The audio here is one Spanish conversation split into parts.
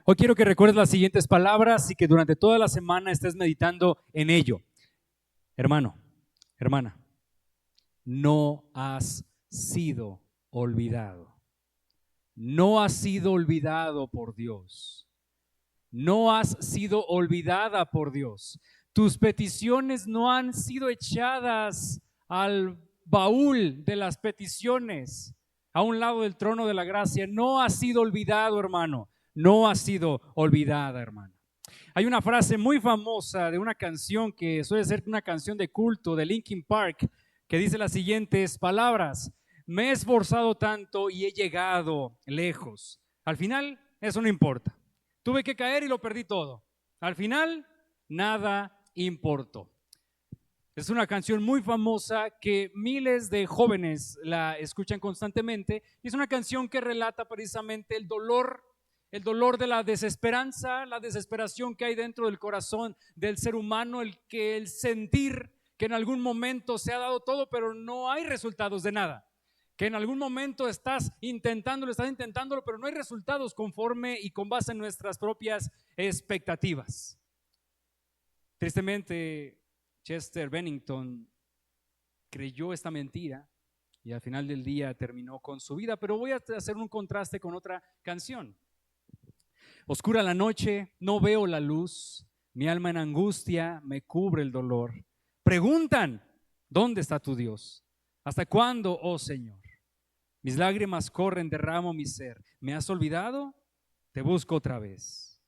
Hoy quiero que recuerdes las siguientes palabras y que durante toda la semana estés meditando en ello. Hermano, hermana, no has sido olvidado. No has sido olvidado por Dios. No has sido olvidada por Dios. Tus peticiones no han sido echadas al baúl de las peticiones, a un lado del trono de la gracia. No has sido olvidado, hermano. No has sido olvidada, hermano. Hay una frase muy famosa de una canción que suele ser una canción de culto de Linkin Park que dice las siguientes palabras: me he esforzado tanto y he llegado lejos. Al final, eso no importa. Tuve que caer y lo perdí todo. Al final, nada importó. Es una canción muy famosa que miles de jóvenes la escuchan constantemente y es una canción que relata precisamente el dolor de la desesperanza, la desesperación que hay dentro del corazón del ser humano, el sentir que en algún momento se ha dado todo, pero no hay resultados de nada. Que en algún momento estás intentándolo, pero no hay resultados conforme y con base en nuestras propias expectativas. Tristemente, Chester Bennington creyó esta mentira y al final del día terminó con su vida, pero voy a hacer un contraste con otra canción. Oscura la noche, no veo la luz, mi alma en angustia me cubre el dolor. Preguntan, ¿dónde está tu Dios? ¿Hasta cuándo, oh Señor? Mis lágrimas corren, derramo mi ser. ¿Me has olvidado? Te busco otra vez.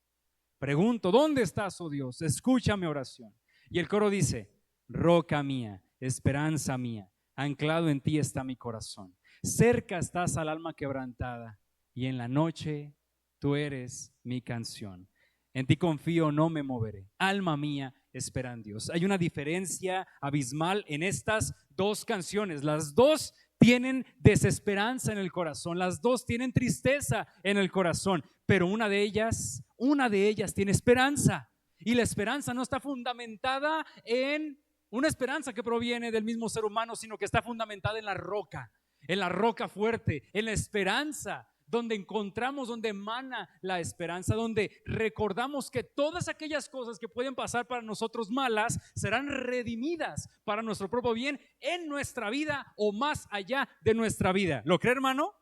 Pregunto, ¿dónde estás, oh Dios? Escucha mi oración. Y el coro dice: roca mía, esperanza mía, anclado en ti está mi corazón. Cerca estás al alma quebrantada y en la noche tú eres mi canción. En ti confío, no me moveré. Alma mía, espera en Dios. Hay una diferencia abismal en estas dos canciones. Las dos tienen desesperanza en el corazón, las dos tienen tristeza en el corazón, pero una de ellas tiene esperanza. Y la esperanza no está fundamentada en una esperanza que proviene del mismo ser humano, sino que está fundamentada en la roca fuerte, en la esperanza, donde encontramos, donde emana la esperanza, donde recordamos que todas aquellas cosas que pueden pasar para nosotros malas serán redimidas para nuestro propio bien en nuestra vida o más allá de nuestra vida. ¿Lo cree, hermano?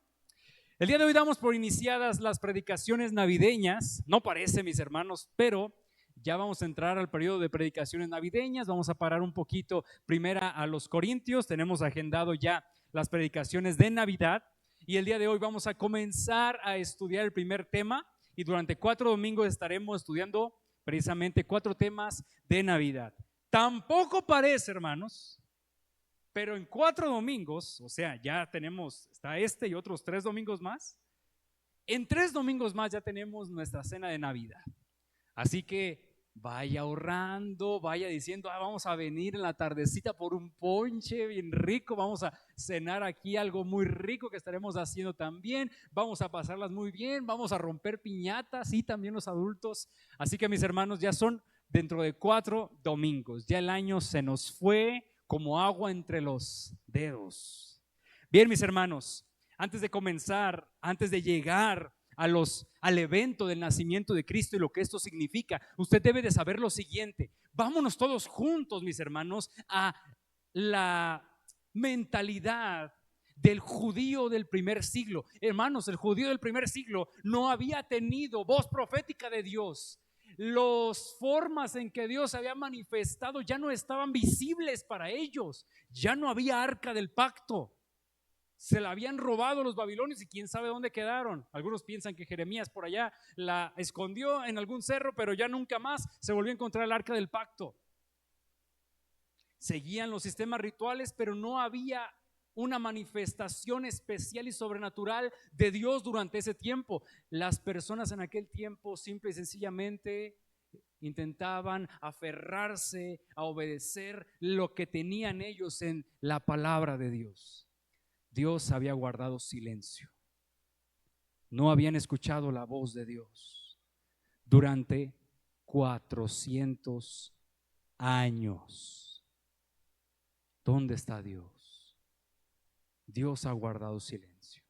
El día de hoy damos por iniciadas las predicaciones navideñas. No parece, mis hermanos, pero ya vamos a entrar al periodo de predicaciones navideñas. Vamos a parar un poquito primera a los Corintios. Tenemos agendado ya las predicaciones de Navidad. Y el día de hoy vamos a comenzar a estudiar el primer tema y durante 4 domingos estaremos estudiando precisamente 4 temas de Navidad. Tampoco parece, hermanos, pero en 4 domingos, o sea, ya tenemos, está este y otros 3 domingos más. En 3 domingos más ya tenemos nuestra cena de Navidad. Así que vaya ahorrando, vaya diciendo: vamos a venir en la tardecita por un ponche bien rico, vamos a cenar aquí algo muy rico que estaremos haciendo también, vamos a pasarlas muy bien, vamos a romper piñatas y también los adultos. Así que, mis hermanos, ya son dentro de 4 domingos, ya el año se nos fue como agua entre los dedos. Bien, mis hermanos, antes de comenzar, antes de llegar al evento del nacimiento de Cristo y lo que esto significa, usted debe de saber lo siguiente. Vámonos todos juntos, mis hermanos, a la mentalidad del judío del primer siglo. Hermanos, el judío del primer siglo no había tenido voz profética de Dios. Las formas en que Dios se había manifestado ya no estaban visibles para ellos. Ya no había arca del pacto. Se la habían robado los babilonios y quién sabe dónde quedaron. Algunos piensan que Jeremías por allá la escondió en algún cerro, pero ya nunca más se volvió a encontrar el arca del pacto. Seguían los sistemas rituales, pero no había una manifestación especial y sobrenatural de Dios durante ese tiempo. Las personas en aquel tiempo simple y sencillamente intentaban aferrarse a obedecer lo que tenían ellos en la palabra de Dios. Dios había guardado silencio. No habían escuchado la voz de Dios durante 400 años. ¿Dónde está Dios? Dios ha guardado silencio.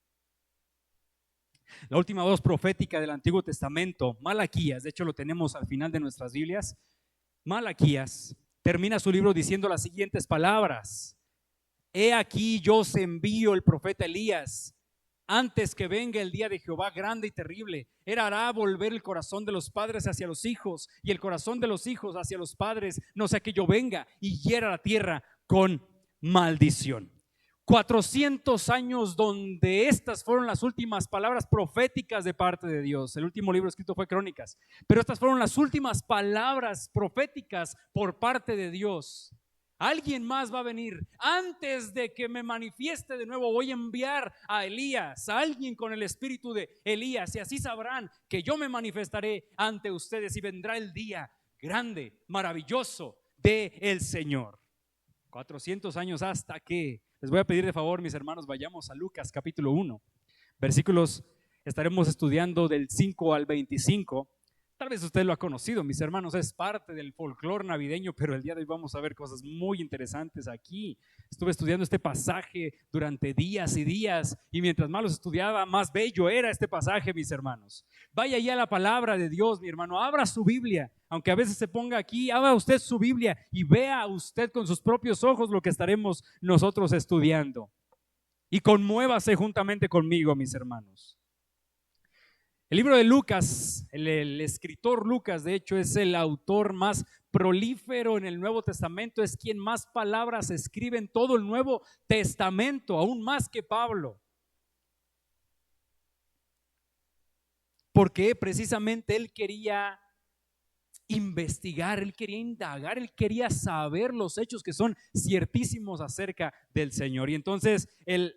La última voz profética del Antiguo Testamento, Malaquías, de hecho lo tenemos al final de nuestras Biblias. Malaquías termina su libro diciendo las siguientes palabras: He aquí yo os envío el profeta Elías, antes que venga el día de Jehová grande y terrible. Él hará volver el corazón de los padres hacia los hijos y el corazón de los hijos hacia los padres, no sea que yo venga y hiera la tierra con maldición. 400 años donde estas fueron las últimas palabras proféticas de parte de Dios. El último libro escrito fue Crónicas, pero estas fueron las últimas palabras proféticas por parte de Dios. Alguien más va a venir. Antes de que me manifieste de nuevo, voy a enviar a Elías, a alguien con el espíritu de Elías, y así sabrán que yo me manifestaré ante ustedes y vendrá el día grande, maravilloso de el Señor. 400 años hasta que, les voy a pedir de favor, mis hermanos, vayamos a Lucas capítulo 1, versículos, estaremos estudiando del 5 al 25. Tal vez usted lo ha conocido, mis hermanos, es parte del folclore navideño, pero el día de hoy vamos a ver cosas muy interesantes aquí. Estuve estudiando este pasaje durante días y días, y mientras más los estudiaba, más bello era este pasaje, mis hermanos. Vaya ya a la palabra de Dios, mi hermano, abra su Biblia, aunque a veces se ponga aquí, abra usted su Biblia y vea usted con sus propios ojos lo que estaremos nosotros estudiando. Y conmuévase juntamente conmigo, mis hermanos. El libro de Lucas, el escritor Lucas, de hecho, es el autor más prolífero en el Nuevo Testamento, es quien más palabras escribe en todo el Nuevo Testamento, aún más que Pablo. Porque precisamente él quería investigar, él quería indagar, él quería saber los hechos que son ciertísimos acerca del Señor. Y entonces el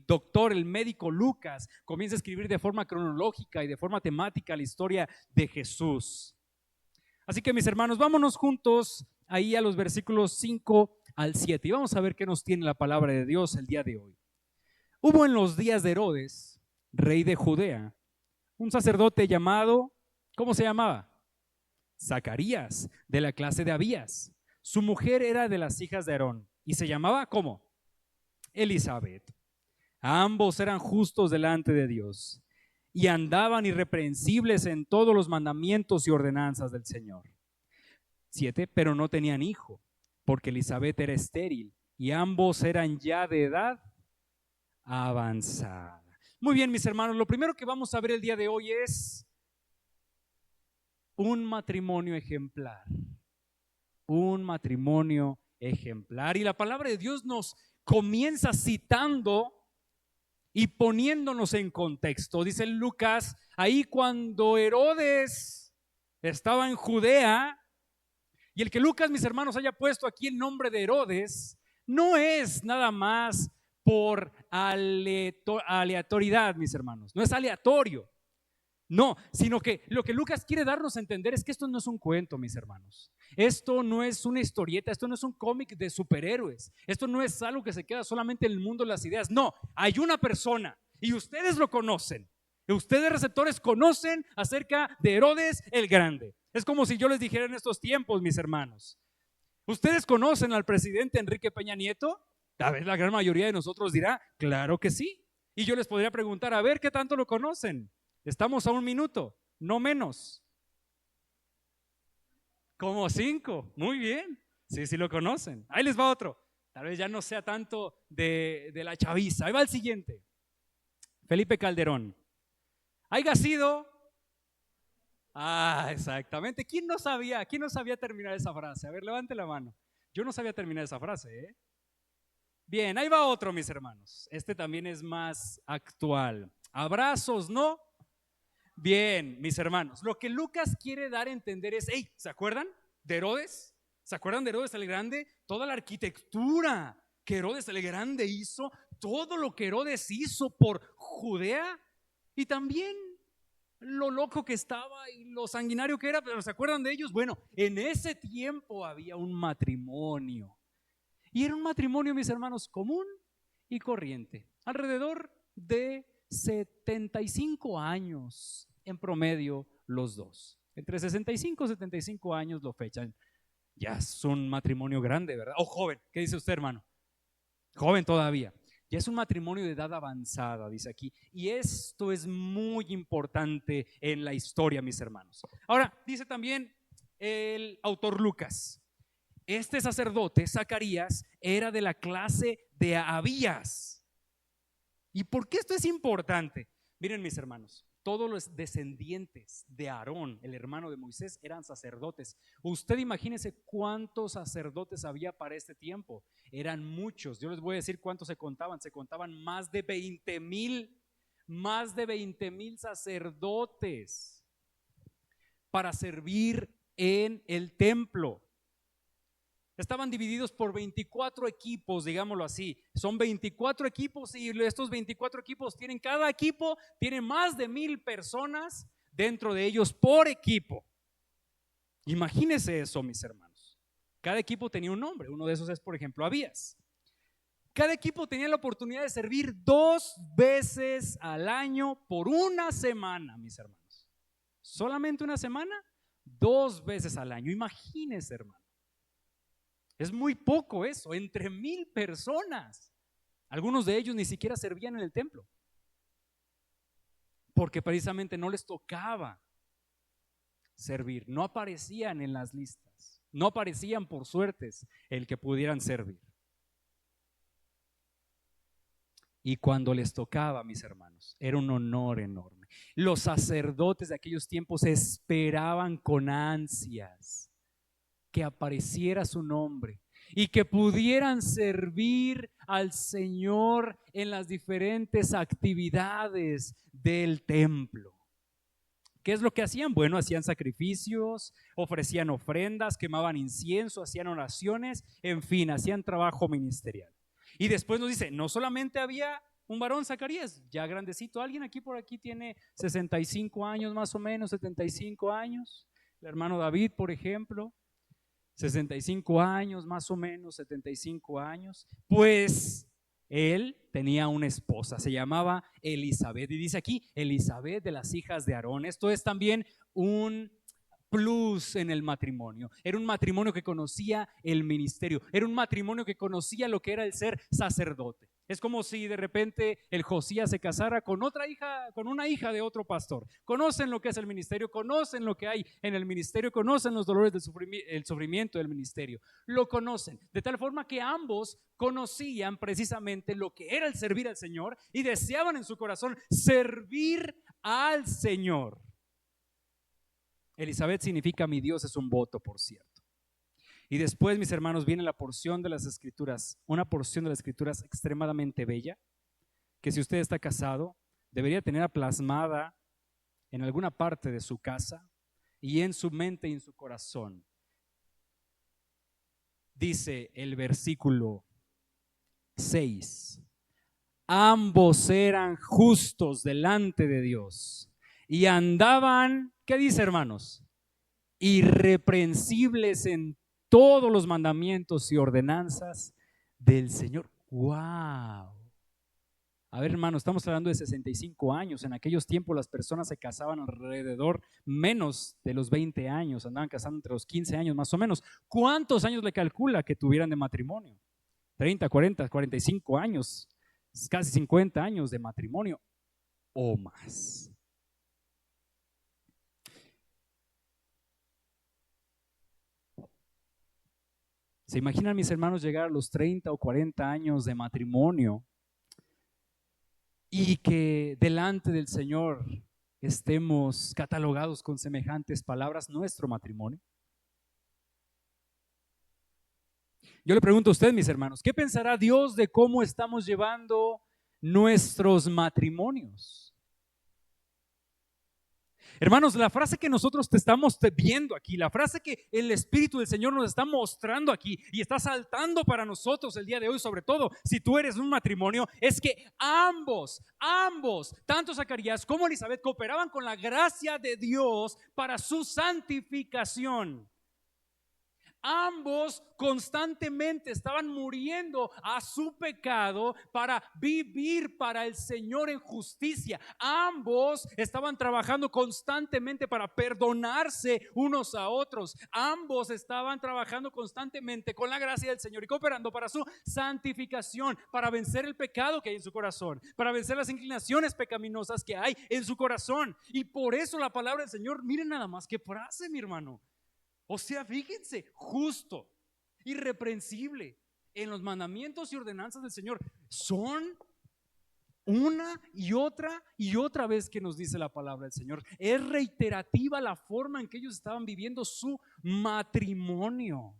doctor, el médico Lucas comienza a escribir de forma cronológica y de forma temática la historia de Jesús. Así que, mis hermanos, vámonos juntos ahí a los versículos 5 al 7 y vamos a ver qué nos tiene la palabra de Dios el día de hoy. Hubo en los días de Herodes, rey de Judea, un sacerdote llamado, ¿cómo se llamaba? Zacarías, de la clase de Abías. Su mujer era de las hijas de Aarón y se llamaba, ¿cómo? Elizabeth. Ambos eran justos delante de Dios y andaban irreprensibles en todos los mandamientos y ordenanzas del Señor. 7. Pero no tenían hijo, porque Elizabeth era estéril y ambos eran ya de edad avanzada. Muy bien, mis hermanos, lo primero que vamos a ver el día de hoy es un matrimonio ejemplar. Un matrimonio ejemplar. Y la palabra de Dios nos comienza citando y poniéndonos en contexto. Dice Lucas, ahí cuando Herodes estaba en Judea, y el que Lucas, mis hermanos, haya puesto aquí el nombre de Herodes, no es nada más por aleatoriedad, mis hermanos, no es aleatorio. No, sino que lo que Lucas quiere darnos a entender es que esto no es un cuento, mis hermanos. Esto no es una historieta, esto no es un cómic de superhéroes. Esto no es algo que se queda solamente en el mundo de las ideas. No, hay una persona y ustedes lo conocen. Ustedes receptores conocen acerca de Herodes el Grande. Es como si yo les dijera en estos tiempos, mis hermanos. ¿Ustedes conocen al presidente Enrique Peña Nieto? A ver, la gran mayoría de nosotros dirá, claro que sí. Y yo les podría preguntar, a ver, ¿qué tanto lo conocen? Estamos a 1 minuto, no menos. Como 5, muy bien. Sí lo conocen. Ahí les va otro. Tal vez ya no sea tanto de la chaviza. Ahí va el siguiente. Felipe Calderón. ¿Haya sido? Exactamente. ¿Quién no sabía terminar esa frase? A ver, levante la mano. Yo no sabía terminar esa frase, ¿eh? Bien, ahí va otro, mis hermanos. Este también es más actual. Abrazos, ¿no? Bien, mis hermanos, lo que Lucas quiere dar a entender es, hey, ¿se acuerdan de Herodes? ¿Se acuerdan de Herodes el Grande? Toda la arquitectura que Herodes el Grande hizo, todo lo que Herodes hizo por Judea y también lo loco que estaba y lo sanguinario que era, pero ¿se acuerdan de ellos? Bueno, en ese tiempo había un matrimonio y era un matrimonio, mis hermanos, común y corriente, alrededor de 75 años en promedio los dos. Entre 65 y 75 años lo fechan. Ya es un matrimonio grande, ¿verdad? O joven, ¿qué dice usted, hermano? Joven todavía. Ya es un matrimonio de edad avanzada, dice aquí. Y esto es muy importante en la historia, mis hermanos. Ahora, dice también el autor Lucas, este sacerdote, Zacarías, era de la clase de Abías. ¿Y por qué esto es importante? Miren, mis hermanos, todos los descendientes de Aarón, el hermano de Moisés, eran sacerdotes. Usted imagínese cuántos sacerdotes había para este tiempo. Eran muchos. Yo les voy a decir cuántos se contaban. Se contaban más de 20,000 sacerdotes para servir en el templo. Estaban divididos por 24 equipos, digámoslo así. Son 24 equipos y estos 24 equipos tienen, cada equipo tiene más de 1,000 personas dentro de ellos por equipo. Imagínense eso, mis hermanos. Cada equipo tenía un nombre. Uno de esos es, por ejemplo, Abías. Cada equipo tenía la oportunidad de servir 2 veces al año por una semana, mis hermanos. Solamente una semana, 2 veces al año. Imagínense, hermano. Es muy poco eso, entre 1,000 personas. Algunos de ellos ni siquiera servían en el templo, porque precisamente no les tocaba servir. No aparecían en las listas, no aparecían por suertes el que pudieran servir. Y cuando les tocaba, mis hermanos, era un honor enorme. Los sacerdotes de aquellos tiempos esperaban con ansias que apareciera su nombre y que pudieran servir al Señor en las diferentes actividades del templo. ¿Qué es lo que hacían? Bueno, hacían sacrificios, ofrecían ofrendas, quemaban incienso, hacían oraciones, en fin, hacían trabajo ministerial. Y después nos dice, no solamente había un varón, Zacarías, ya grandecito. ¿Alguien aquí por aquí tiene 65 años más o menos, 75 años? El hermano David, por ejemplo, 65 años más o menos, 75 años. Pues él tenía una esposa, se llamaba Elizabeth. Y dice aquí, Elizabeth de las hijas de Aarón. Esto es también un plus en el matrimonio. Era un matrimonio que conocía el ministerio, era un matrimonio que conocía lo que era el ser sacerdote. Es como si de repente el Josías se casara con otra hija, con una hija de otro pastor. Conocen lo que es el ministerio, conocen lo que hay en el ministerio, conocen los dolores del sufrimiento del ministerio. Lo conocen, de tal forma que ambos conocían precisamente lo que era el servir al Señor y deseaban en su corazón servir al Señor. Elizabeth significa mi Dios es un voto, por cierto. Y después, mis hermanos, viene la porción de las Escrituras, una porción de las Escrituras extremadamente bella, que si usted está casado, debería tener plasmada en alguna parte de su casa y en su mente y en su corazón. Dice el versículo 6, ambos eran justos delante de Dios y andaban, ¿qué dice, hermanos? Irreprensibles en todos los mandamientos y ordenanzas del Señor. ¡Wow! A ver, hermano, estamos hablando de 65 años. En aquellos tiempos las personas se casaban alrededor menos de los 20 años, andaban casando entre los 15 años más o menos. ¿Cuántos años le calcula que tuvieran de matrimonio? 30, 40, 45 años, casi 50 años de matrimonio o más. ¿Se imaginan, mis hermanos, llegar a los 30 o 40 años de matrimonio y que delante del Señor estemos catalogados con semejantes palabras nuestro matrimonio? Yo le pregunto a usted, mis hermanos, ¿qué pensará Dios de cómo estamos llevando nuestros matrimonios? Hermanos, la frase que nosotros te estamos viendo aquí, la frase que el Espíritu del Señor nos está mostrando aquí y está saltando para nosotros el día de hoy, sobre todo si tú eres un matrimonio, es que ambos, tanto Zacarías como Elizabeth, cooperaban con la gracia de Dios para su santificación. Ambos constantemente estaban muriendo a su pecado para vivir para el Señor en justicia. Ambos estaban trabajando constantemente para perdonarse unos a otros. Ambos estaban trabajando constantemente con la gracia del Señor y cooperando para su santificación, para vencer el pecado que hay en su corazón, para vencer las inclinaciones pecaminosas que hay en su corazón. Y por eso la palabra del Señor, miren nada más qué frase, mi hermano. O sea, fíjense, justo, irreprensible en los mandamientos y ordenanzas del Señor. Son una y otra vez que nos dice la palabra del Señor. Es reiterativa la forma en que ellos estaban viviendo su matrimonio.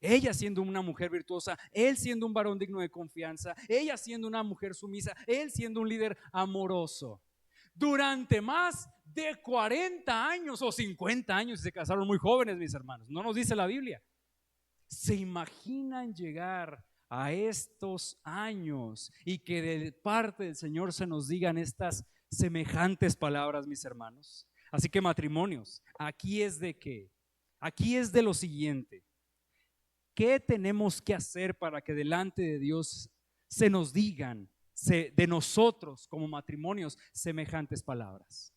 Ella siendo una mujer virtuosa, él siendo un varón digno de confianza, ella siendo una mujer sumisa, él siendo un líder amoroso. Durante más de 40 años o 50 años, se casaron muy jóvenes, mis hermanos, no nos dice la Biblia. ¿Se imaginan llegar a estos años y que de parte del Señor se nos digan estas semejantes palabras, mis hermanos? Así que matrimonios, aquí es de lo siguiente. ¿Qué tenemos que hacer para que delante de Dios se nos digan de nosotros como matrimonios semejantes palabras?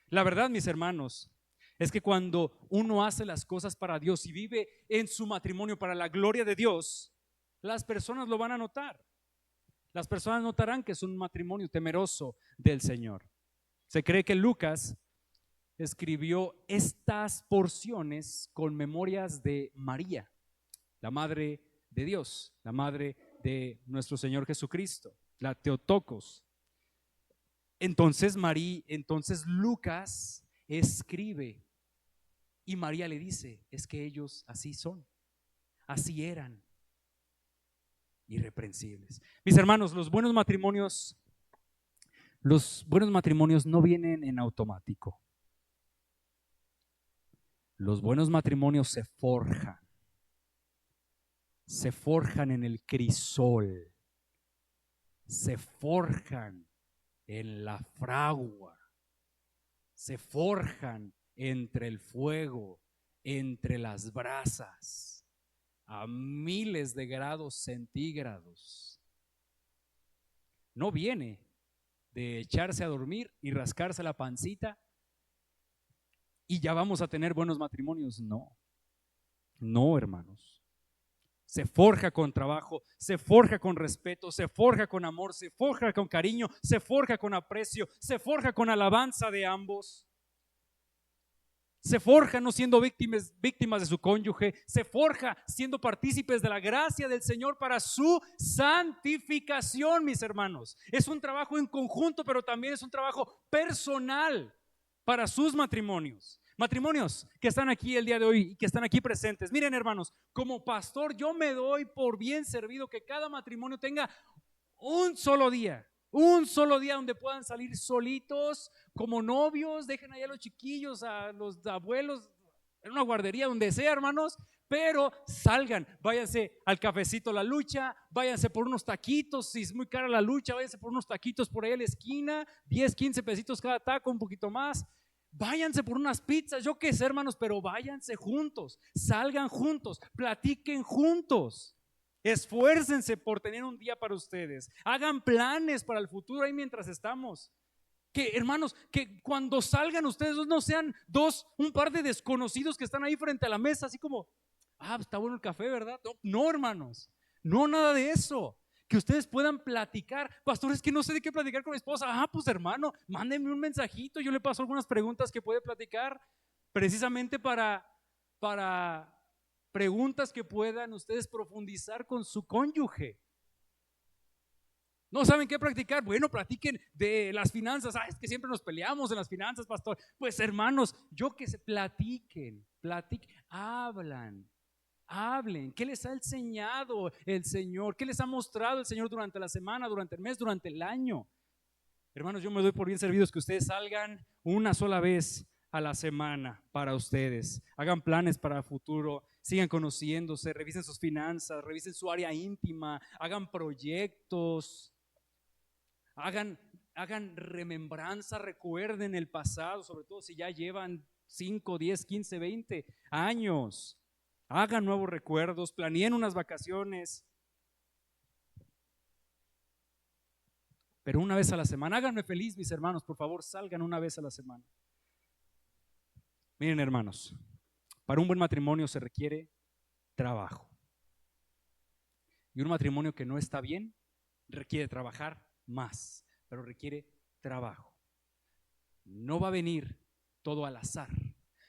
La verdad, mis hermanos, es que cuando uno hace las cosas para Dios y vive en su matrimonio para la gloria de Dios, las personas lo van a notar. Las personas notarán que es un matrimonio temeroso del Señor. Se cree que Lucas escribió estas porciones con memorias de María, la madre de Dios, la madre de nuestro Señor Jesucristo, la Teotocos. Entonces Lucas escribe y María le dice, es que ellos así son, así eran, irreprensibles. Mis hermanos, los buenos matrimonios no vienen en automático. Los buenos matrimonios se forjan en el crisol, se forjan en la fragua, se forjan entre el fuego, entre las brasas, a miles de grados centígrados. No viene de echarse a dormir y rascarse la pancita y ya vamos a tener buenos matrimonios. No, hermanos. Se forja con trabajo, se forja con respeto, se forja con amor, se forja con cariño, se forja con aprecio, se forja con alabanza de ambos. Se forja no siendo víctimas de su cónyuge, se forja siendo partícipes de la gracia del Señor para su santificación, mis hermanos. Es un trabajo en conjunto, pero también es un trabajo personal para sus matrimonios. Matrimonios que están aquí el día de hoy y que están aquí presentes. Miren, hermanos, como pastor yo me doy por bien servido que cada matrimonio tenga un solo día donde puedan salir solitos como novios, dejen allá a los chiquillos, a los abuelos en una guardería, donde sea, hermanos, pero salgan, váyanse al cafecito La Lucha, váyanse por unos taquitos, si es muy cara la lucha, váyanse por unos taquitos por ahí a la esquina, 10, 15 pesitos cada taco, un poquito más. Váyanse por unas pizzas, yo qué sé, hermanos, pero váyanse juntos, salgan juntos, platiquen juntos, esfuércense por tener un día para ustedes, hagan planes para el futuro ahí mientras estamos. Que hermanos, que cuando salgan ustedes no sean un par de desconocidos que están ahí frente a la mesa, así como, está bueno el café, ¿verdad? No, hermanos, no, nada de eso. Que ustedes puedan platicar. Pastor, es que no sé de qué platicar con mi esposa. Pues hermano, mándenme un mensajito, yo le paso algunas preguntas que puede platicar, precisamente para preguntas que puedan ustedes profundizar con su cónyuge. ¿No saben qué practicar? Bueno, platiquen de las finanzas. Es que siempre nos peleamos en las finanzas, pastor. Pues hermanos, yo que se platiquen, hablen. ¿Qué les ha enseñado el Señor? ¿Qué les ha mostrado el Señor durante la semana, durante el mes, durante el año? Hermanos, yo me doy por bien servidos que ustedes salgan una sola vez a la semana para ustedes. Hagan planes para el futuro, sigan conociéndose, revisen sus finanzas, revisen su área íntima, hagan proyectos. Hagan remembranza, recuerden el pasado, sobre todo si ya llevan 5, 10, 15, 20 años. Hagan nuevos recuerdos, planeen unas vacaciones. Pero una vez a la semana, háganme feliz, mis hermanos, por favor, salgan una vez a la semana. Miren, hermanos, para un buen matrimonio se requiere trabajo. Y un matrimonio que no está bien requiere trabajar más, pero requiere trabajo. No va a venir todo al azar.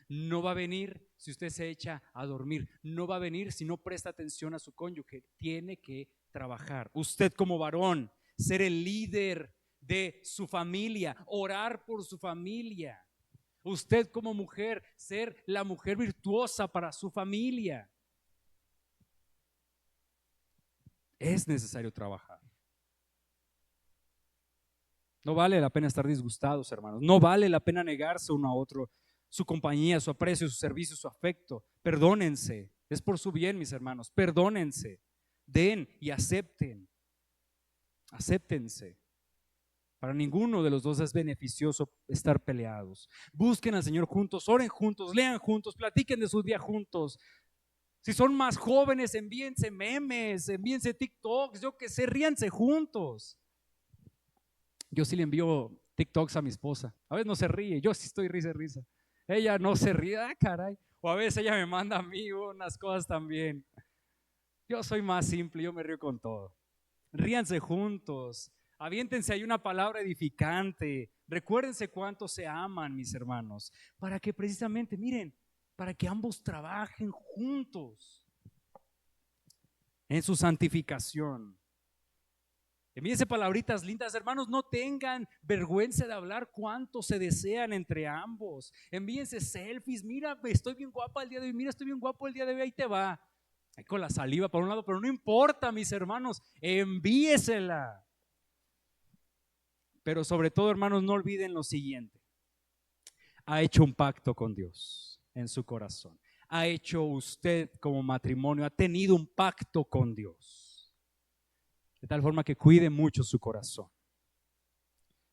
No va a venir si usted se echa a dormir. No va a venir si no presta atención a su cónyuge. Tiene que trabajar. Usted como varón, ser el líder de su familia, orar por su familia. Usted como mujer, ser la mujer virtuosa para su familia. Es necesario trabajar. No vale la pena estar disgustados, hermanos. No vale la pena negarse uno a otro su compañía, su aprecio, su servicio, su afecto. Perdónense. Es por su bien, mis hermanos. Perdónense. Den y acepten. Acéptense. Para ninguno de los dos es beneficioso estar peleados. Busquen al Señor juntos, oren juntos, lean juntos, platiquen de su día juntos. Si son más jóvenes, envíense memes, envíense TikToks, yo que sé, ríanse juntos. Yo sí le envío TikToks a mi esposa. A veces no se ríe, yo sí estoy risa. Ella no se ríe, caray. O a veces ella me manda a mí unas cosas también. Yo soy más simple, yo me río con todo. Ríanse juntos, aviéntense ahí una palabra edificante. Recuérdense cuánto se aman, mis hermanos, para que precisamente, miren, para que ambos trabajen juntos en su santificación. Envíense palabritas lindas, hermanos, no tengan vergüenza de hablar cuánto se desean entre ambos. Envíense selfies, mira, estoy bien guapa el día de hoy, mira, estoy bien guapo el día de hoy, ahí te va. Ahí con la saliva por un lado, pero no importa, mis hermanos, envíesela. Pero sobre todo, hermanos, no olviden lo siguiente. Ha hecho un pacto con Dios en su corazón. Ha hecho usted como matrimonio, ha tenido un pacto con Dios. De tal forma que cuide mucho su corazón.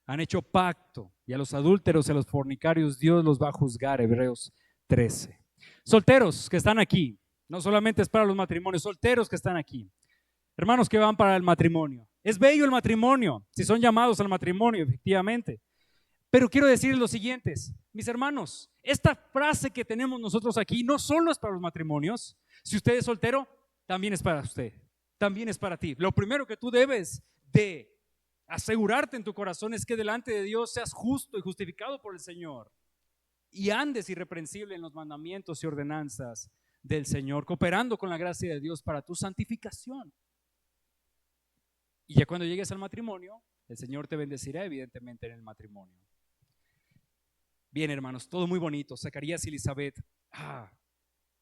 Han hecho pacto y a los adúlteros y a los fornicarios Dios los va a juzgar, Hebreos 13. Solteros que están aquí, no solamente es para los matrimonios, solteros que están aquí, hermanos que van para el matrimonio. Es bello el matrimonio, si son llamados al matrimonio, efectivamente. Pero quiero decirles lo siguiente, mis hermanos, esta frase que tenemos nosotros aquí no solo es para los matrimonios. Si usted es soltero, también es para usted. También es para ti. Lo primero que tú debes de asegurarte en tu corazón es que delante de Dios seas justo y justificado por el Señor y andes irreprensible en los mandamientos y ordenanzas del Señor, cooperando con la gracia de Dios para tu santificación. Y ya cuando llegues al matrimonio, el Señor te bendecirá evidentemente en el matrimonio. Bien, hermanos, todo muy bonito. Zacarías y Elizabeth,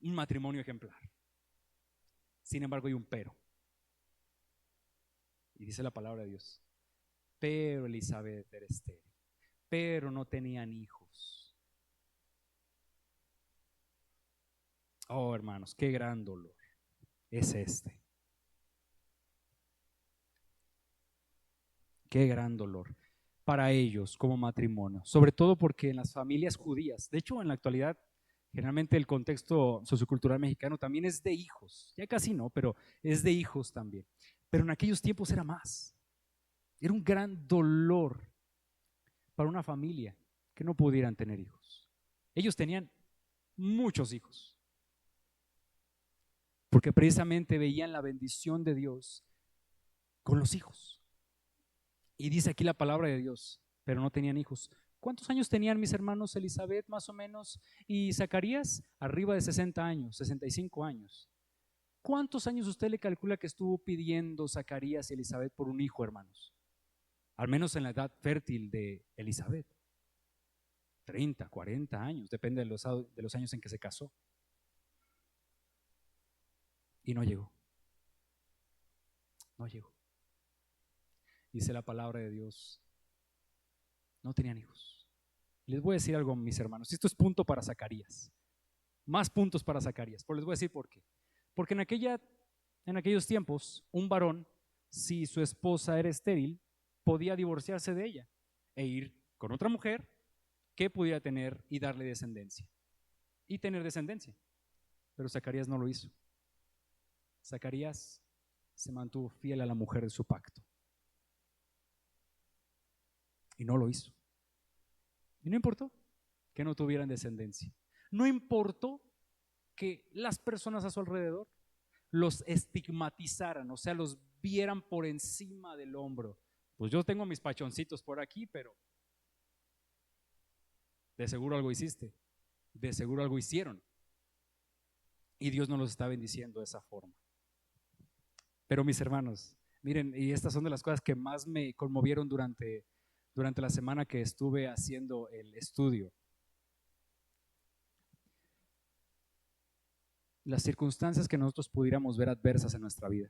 un matrimonio ejemplar. Sin embargo, hay un pero. Y dice la palabra de Dios, pero Elizabeth era estéril, pero no tenían hijos. Oh, hermanos, qué gran dolor es este. Qué gran dolor para ellos como matrimonio, sobre todo porque en las familias judías, de hecho en la actualidad, generalmente el contexto sociocultural mexicano también es de hijos, ya casi no, pero es de hijos también. Pero en aquellos tiempos era más. Era un gran dolor para una familia que no pudieran tener hijos. Ellos tenían muchos hijos, porque precisamente veían la bendición de Dios con los hijos. Y dice aquí la palabra de Dios, pero no tenían hijos. ¿Cuántos años tenían mis hermanos Elizabeth más o menos y Zacarías? Arriba de 60 años, 65 años. ¿Cuántos años usted le calcula que estuvo pidiendo Zacarías y Elizabeth por un hijo, hermanos? Al menos en la edad fértil de Elizabeth. 30, 40 años, depende de los años en que se casó. Y no llegó. No llegó. Dice la palabra de Dios, no tenían hijos. Les voy a decir algo, mis hermanos. Esto es punto para Zacarías. Más puntos para Zacarías. Pero les voy a decir por qué. Porque en aquellos tiempos, un varón, si su esposa era estéril, podía divorciarse de ella e ir con otra mujer que pudiera tener y darle descendencia. Y tener descendencia. Pero Zacarías no lo hizo. Zacarías se mantuvo fiel a la mujer de su pacto. Y no lo hizo. Y no importó que no tuvieran descendencia. No importó que las personas a su alrededor los estigmatizaran, o sea, los vieran por encima del hombro. Pues yo tengo mis pachoncitos por aquí, pero de seguro algo hiciste, de seguro algo hicieron. Y Dios no los está bendiciendo de esa forma. Pero mis hermanos, miren, y estas son de las cosas que más me conmovieron durante la semana que estuve haciendo el estudio. Las circunstancias que nosotros pudiéramos ver adversas en nuestra vida,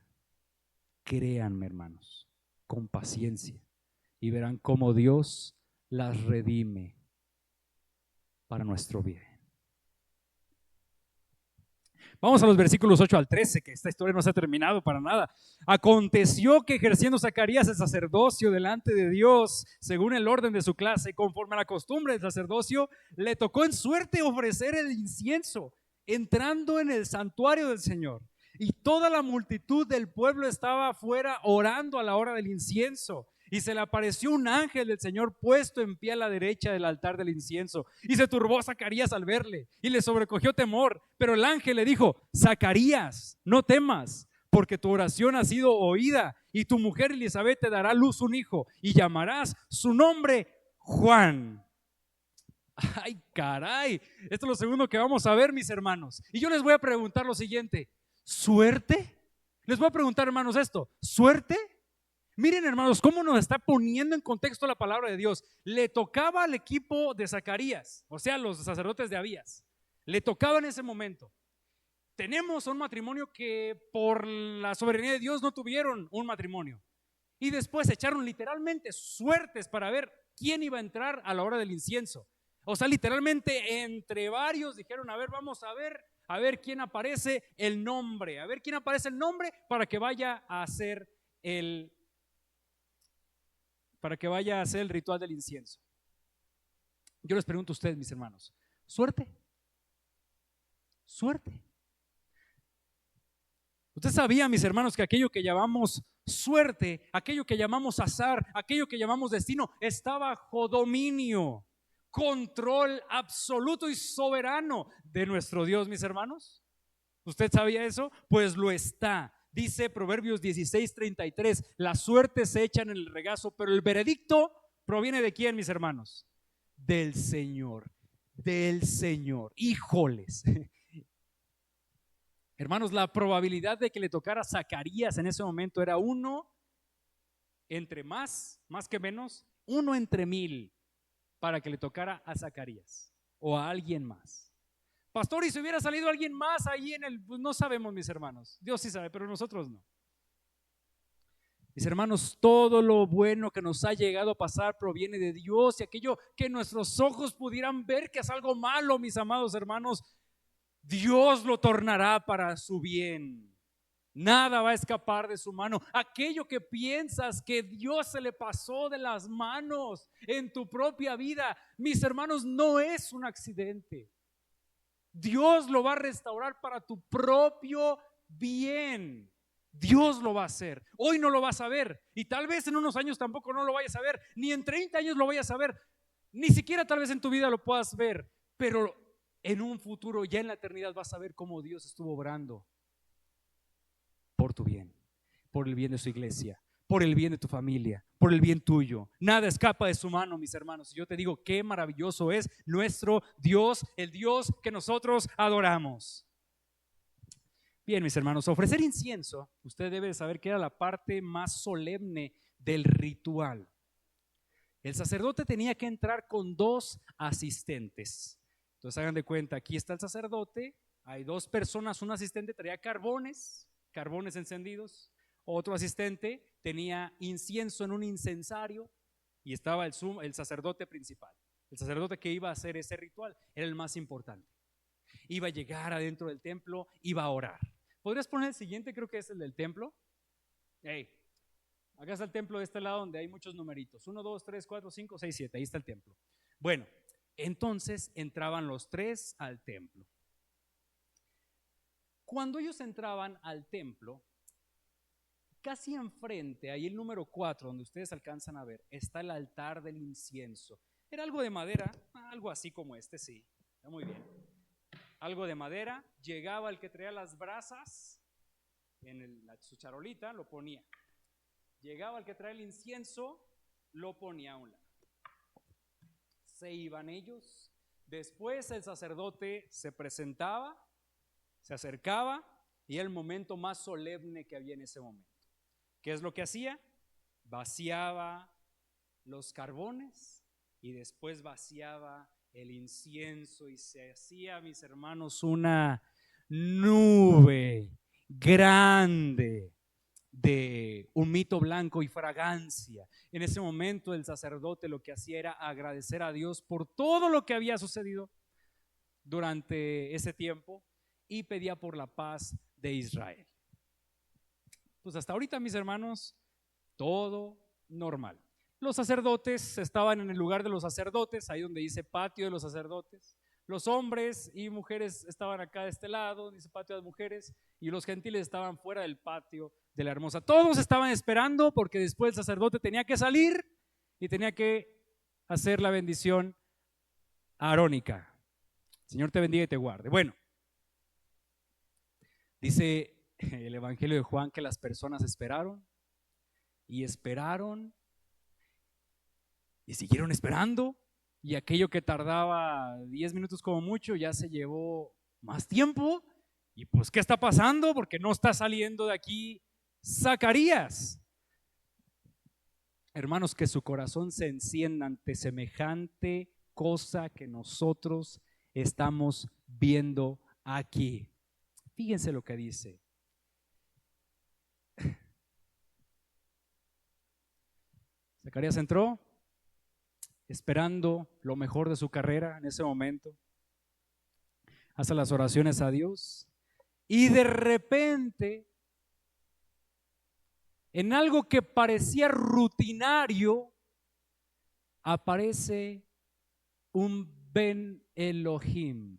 créanme, hermanos, con paciencia, y verán cómo Dios las redime para nuestro bien. Vamos a los versículos 8 al 13, que esta historia no se ha terminado para nada. Aconteció que ejerciendo Zacarías el sacerdocio delante de Dios, según el orden de su clase, conforme a la costumbre del sacerdocio, le tocó en suerte ofrecer el incienso, entrando en el santuario del Señor. Y toda la multitud del pueblo estaba afuera orando a la hora del incienso. Y se le apareció un ángel del Señor puesto en pie a la derecha del altar del incienso. Y se turbó Zacarías al verle y le sobrecogió temor. Pero el ángel le dijo: Zacarías, no temas, porque tu oración ha sido oída, y tu mujer Elizabeth te dará a luz un hijo, y llamarás su nombre Juan. Ay, caray, esto es lo segundo que vamos a ver, mis hermanos. Y yo les voy a preguntar lo siguiente: ¿suerte? Les voy a preguntar, hermanos, esto: ¿suerte? Miren, hermanos, cómo nos está poniendo en contexto la palabra de Dios. Le tocaba al equipo de Zacarías, o sea, los sacerdotes de Abías, le tocaba en ese momento. Tenemos un matrimonio que por la soberanía de Dios no tuvieron un matrimonio, y después echaron literalmente suertes para ver quién iba a entrar a la hora del incienso. O sea, literalmente entre varios dijeron: a ver, vamos a ver quién aparece el nombre, a ver quién aparece el nombre para que vaya a hacer el ritual del incienso. Yo les pregunto a ustedes, mis hermanos: ¿suerte? ¿Suerte? Usted sabía, mis hermanos, que aquello que llamamos suerte, aquello que llamamos azar, aquello que llamamos destino, está bajo dominio, control absoluto y soberano de nuestro Dios, mis hermanos. ¿Usted sabía eso? Pues lo está. Dice Proverbios 16:33: la suerte se echa en el regazo, pero el veredicto proviene ¿de quién, mis hermanos? Del Señor, del Señor. Híjoles. Hermanos, la probabilidad de que le tocara a Zacarías en ese momento era 1 entre más que menos, 1 entre 1000 para que le tocara a Zacarías o a alguien más. Pastor, ¿y si hubiera salido alguien más ahí en el...? Pues no sabemos, mis hermanos. Dios sí sabe, pero nosotros no. Mis hermanos, todo lo bueno que nos ha llegado a pasar proviene de Dios, y aquello que nuestros ojos pudieran ver que es algo malo, mis amados hermanos, Dios lo tornará para su bien. Nada va a escapar de su mano. Aquello que piensas que Dios se le pasó de las manos en tu propia vida, mis hermanos, no es un accidente. Dios lo va a restaurar para tu propio bien. Dios lo va a hacer. Hoy no lo vas a ver, y tal vez en unos años tampoco no lo vayas a ver, ni en 30 años lo vayas a ver, ni siquiera tal vez en tu vida lo puedas ver, pero en un futuro, ya en la eternidad, vas a ver cómo Dios estuvo obrando por tu bien, por el bien de su iglesia, por el bien de tu familia, por el bien tuyo. Nada escapa de su mano, mis hermanos. Y yo te digo, qué maravilloso es nuestro Dios, el Dios que nosotros adoramos. Bien, mis hermanos, ofrecer incienso, usted debe saber que era la parte más solemne del ritual. El sacerdote tenía que entrar con 2 asistentes. Entonces hagan de cuenta, aquí está el sacerdote, hay 2 personas, un asistente traía carbones encendidos, otro asistente tenía incienso en un incensario, y estaba el sacerdote principal. El sacerdote que iba a hacer ese ritual era el más importante. Iba a llegar adentro del templo, iba a orar. ¿Podrías poner el siguiente? Creo que es el del templo. Hey, acá está el templo de este lado, donde hay muchos numeritos: 1, 2, 3, 4, 5, 6, 7. Ahí está el templo. Bueno, Entonces entraban los tres al templo. Cuando ellos entraban al templo, casi enfrente, ahí el número 4, donde ustedes alcanzan a ver, está el altar del incienso. Era algo de madera, algo así como este, sí, está muy bien. Algo de madera, llegaba el que traía las brasas en su charolita, lo ponía. Llegaba el que traía el incienso, lo ponía a un lado. Se iban ellos. Después el sacerdote se presentaba, se acercaba y era el momento más solemne que había en ese momento. ¿Qué es lo que hacía? Vaciaba los carbones y después vaciaba el incienso y se hacía, mis hermanos, una nube grande de humito blanco y fragancia. En ese momento el sacerdote lo que hacía era agradecer a Dios por todo lo que había sucedido durante ese tiempo y pedía por la paz de Israel. Pues hasta ahorita, mis hermanos, todo normal. Los sacerdotes estaban en el lugar de los sacerdotes, ahí donde dice patio de los sacerdotes. Los hombres y mujeres estaban acá de este lado, dice patio de mujeres, y los gentiles estaban fuera del patio de la hermosa. Todos estaban esperando porque después el sacerdote tenía que salir y tenía que hacer la bendición arónica. Señor te bendiga y te guarde. Bueno, dice el Evangelio de Juan que las personas esperaron y esperaron y siguieron esperando, y aquello que tardaba 10 minutos como mucho ya se llevó más tiempo. Y pues, ¿qué está pasando? Porque no está saliendo de aquí Zacarías. Hermanos, que su corazón se encienda ante semejante cosa que nosotros estamos viendo aquí. Fíjense lo que dice. Zacarías entró esperando lo mejor de su carrera en ese momento. Hace las oraciones a Dios y de repente, en algo que parecía rutinario, aparece un Ben Elohim,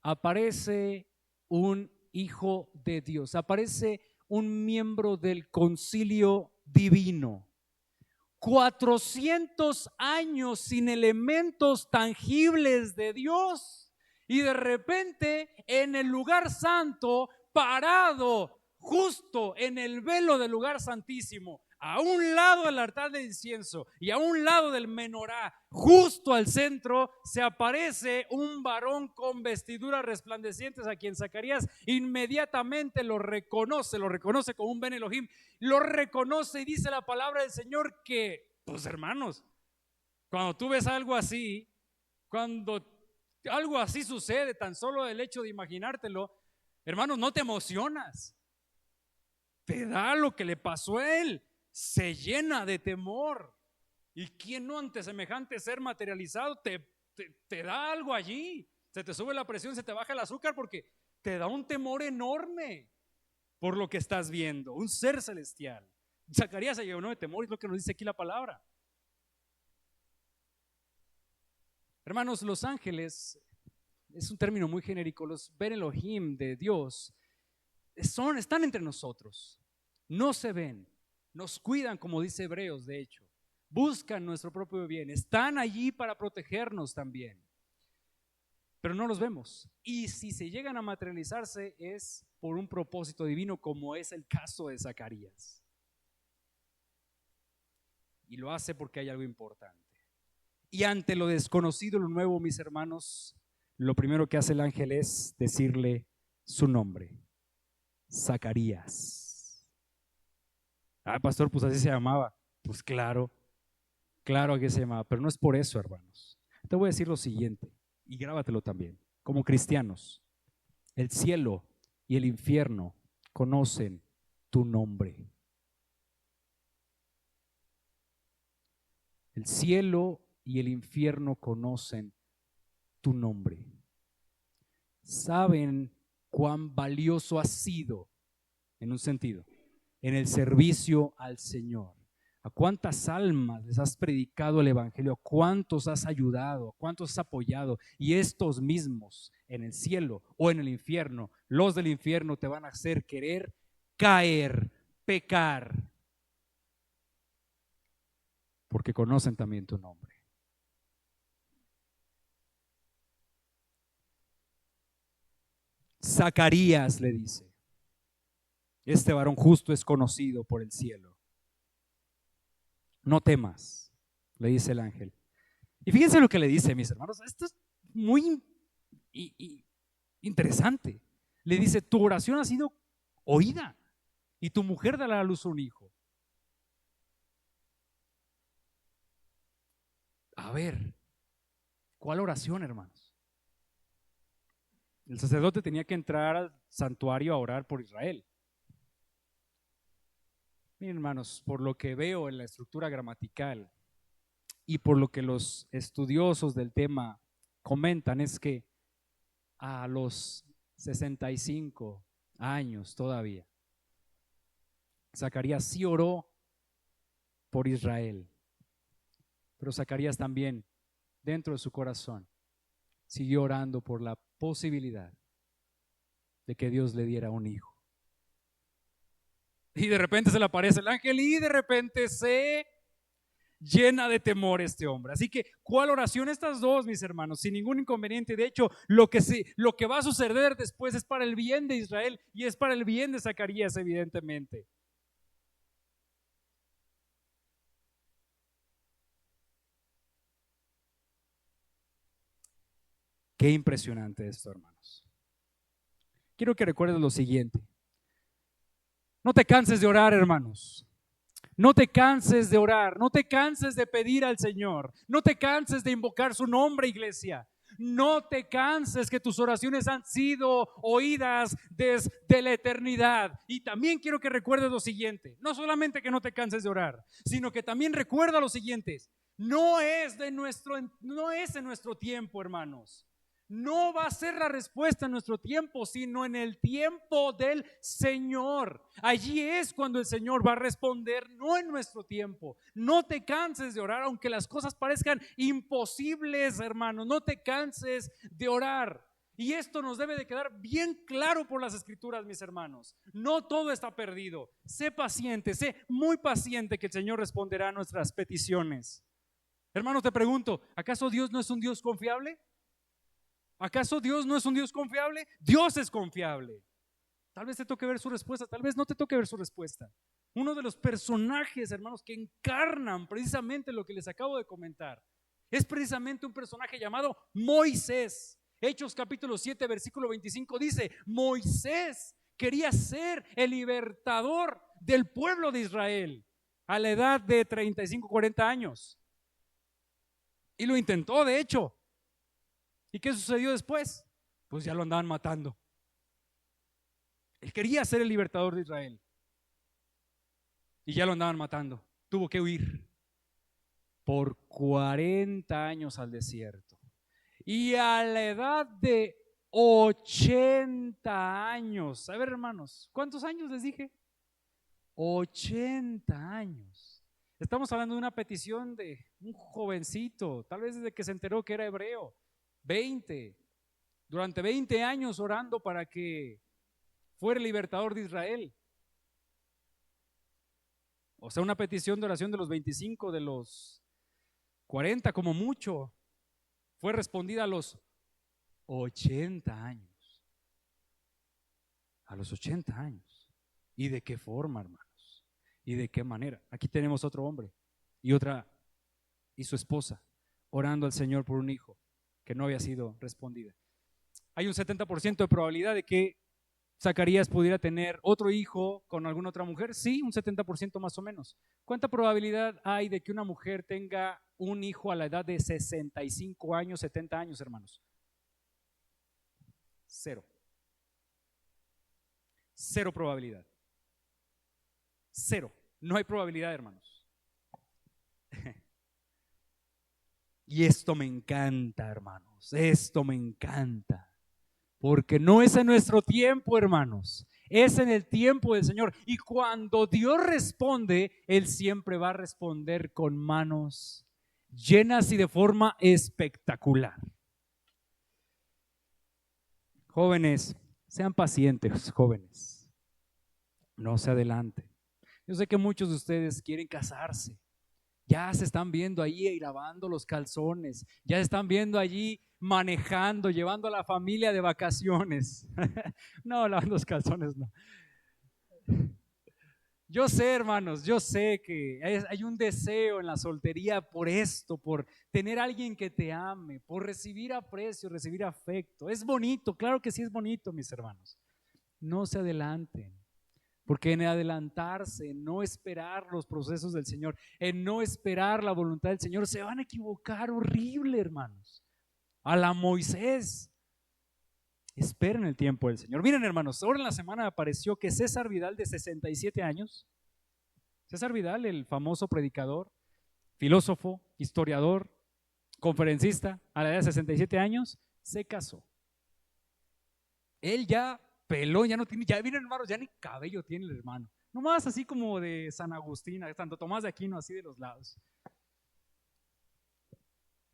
aparece un hijo de Dios, aparece un miembro del concilio divino. 400 años sin elementos tangibles de Dios, y de repente en el lugar santo, parado justo en el velo del lugar santísimo, a un lado del altar de incienso y a un lado del menorá, justo al centro, se aparece un varón con vestiduras resplandecientes, a quien Zacarías inmediatamente lo reconoce como un Ben Elohim, lo reconoce, y dice la palabra del Señor que, pues hermanos, cuando tú ves algo así, cuando algo así sucede, tan solo el hecho de imaginártelo, hermanos, no te emocionas, te da lo que le pasó a él, se llena de temor. ¿Y quién no ante semejante ser materializado te da algo allí? Se te sube la presión, se te baja el azúcar, porque te da un temor enorme por lo que estás viendo, un ser celestial. Zacarías se llenó de temor, es lo que nos dice aquí la palabra. Hermanos, los ángeles es un término muy genérico. Los Ben Elohim de Dios están entre nosotros, no se ven, nos cuidan, como dice Hebreos, de hecho, buscan nuestro propio bien, están allí para protegernos también, pero no los vemos. Y si se llegan a materializarse es por un propósito divino, como es el caso de Zacarías. Y lo hace porque hay algo importante. Y ante lo desconocido, lo nuevo, mis hermanos, lo primero que hace el ángel es decirle su nombre: Zacarías. Ah, pastor, pues así se llamaba. Pues claro que se llamaba, pero no es por eso, hermanos. Te voy a decir lo siguiente, y grábatelo también. Como cristianos, el cielo y el infierno conocen tu nombre. El cielo y el infierno conocen tu nombre. Saben cuán valioso has sido, en un sentido, en el servicio al Señor. ¿A cuántas almas les has predicado el evangelio? ¿A cuántos has ayudado? ¿A cuántos has apoyado? Y estos mismos en el cielo o en el infierno, los del infierno te van a hacer querer caer, pecar, porque conocen también tu nombre. Zacarías le dice: este varón justo es conocido por el cielo. No temas, le dice el ángel. Y fíjense lo que le dice, mis hermanos. Esto es muy interesante. Le dice: tu oración ha sido oída y tu mujer dará a luz un hijo. A ver, ¿cuál oración, hermanos? El sacerdote tenía que entrar al santuario a orar por Israel. Miren, hermanos, por lo que veo en la estructura gramatical y por lo que los estudiosos del tema comentan, es que a los 65 años todavía, Zacarías sí oró por Israel, pero Zacarías también, dentro de su corazón, siguió orando por la posibilidad de que Dios le diera un hijo. Y de repente se le aparece el ángel y de repente se llena de temor este hombre. Así que, ¿cuál oración? Estas dos, mis hermanos, sin ningún inconveniente. De hecho, lo que va a suceder después es para el bien de Israel y es para el bien de Zacarías, evidentemente. Qué impresionante esto, hermanos. Quiero que recuerdes lo siguiente. No te canses de orar, hermanos. No te canses de orar, no te canses de pedir al Señor, no te canses de invocar su nombre, iglesia. No te canses, que tus oraciones han sido oídas desde la eternidad. Y también quiero que recuerdes lo siguiente: no solamente que no te canses de orar, sino que también recuerda lo siguiente: no es en nuestro tiempo, hermanos. No va a ser la respuesta en nuestro tiempo, sino en el tiempo del Señor. Allí es cuando el Señor va a responder, no en nuestro tiempo. No te canses de orar, aunque las cosas parezcan imposibles, hermanos. No te canses de orar. Y esto nos debe de quedar bien claro por las Escrituras, mis hermanos. No todo está perdido. Sé paciente, sé muy paciente, que el Señor responderá a nuestras peticiones. Hermanos, te pregunto, ¿acaso Dios no es un Dios confiable? ¿Acaso Dios no es un Dios confiable? Dios es confiable. Tal vez te toque ver su respuesta, tal vez no te toque ver su respuesta. Uno de los personajes, hermanos, que encarnan precisamente lo que les acabo de comentar, es precisamente un personaje llamado Moisés. Hechos capítulo 7, versículo 25 dice: Moisés quería ser el libertador del pueblo de Israel a la edad de 35, 40 años. Y lo intentó, de hecho. ¿Y qué sucedió después? Pues ya lo andaban matando. Él quería ser el libertador de Israel y ya lo andaban matando. Tuvo que huir por 40 años al desierto. Y a la edad de 80 años, a ver, hermanos, ¿cuántos años les dije? 80 años. Estamos hablando de una petición de un jovencito, tal vez desde que se enteró que era hebreo. Durante 20 años orando para que fuera el libertador de Israel. O sea, una petición de oración de los 25, de los 40 como mucho, fue respondida a los 80 años. A los 80 años. ¿Y de qué forma, hermanos? ¿Y de qué manera? Aquí tenemos otro hombre y su esposa orando al Señor por un hijo que no había sido respondida. Hay un 70% de probabilidad de que Zacarías pudiera tener otro hijo con alguna otra mujer. Sí, un 70% más o menos. ¿Cuánta probabilidad hay de que una mujer tenga un hijo a la edad de 65 años, 70 años, hermanos? Cero. Cero probabilidad. Cero. No hay probabilidad, hermanos. Y esto me encanta, hermanos. Esto me encanta. Porque no es en nuestro tiempo, hermanos. es en el tiempo del Señor. Y cuando Dios responde, Él siempre va a responder con manos llenas y de forma espectacular. Jóvenes, sean pacientes, jóvenes. No se adelanten. Yo sé que muchos de ustedes quieren casarse. Ya se están viendo allí lavando los calzones. Ya se están viendo allí manejando, llevando a la familia de vacaciones. No, lavando los calzones no. Yo sé, hermanos, yo sé que hay un deseo en la soltería por esto, por tener a alguien que te ame, por recibir aprecio, recibir afecto. Es bonito, claro que sí es bonito, mis hermanos. No se adelanten, porque en adelantarse, en no esperar los procesos del Señor, en no esperar la voluntad del Señor, se van a equivocar horrible, hermanos. A la Moisés. Esperen el tiempo del Señor. Miren, hermanos, ahora en la semana apareció que César Vidal, de 67 años, César Vidal, el famoso predicador, filósofo, historiador, conferencista, a la edad de 67 años, se casó. Él ya pelón, ya no tiene, ya miren, hermanos, ya ni cabello tiene el hermano. Nomás así como de San Agustín, Santo Tomás de Aquino, así de los lados.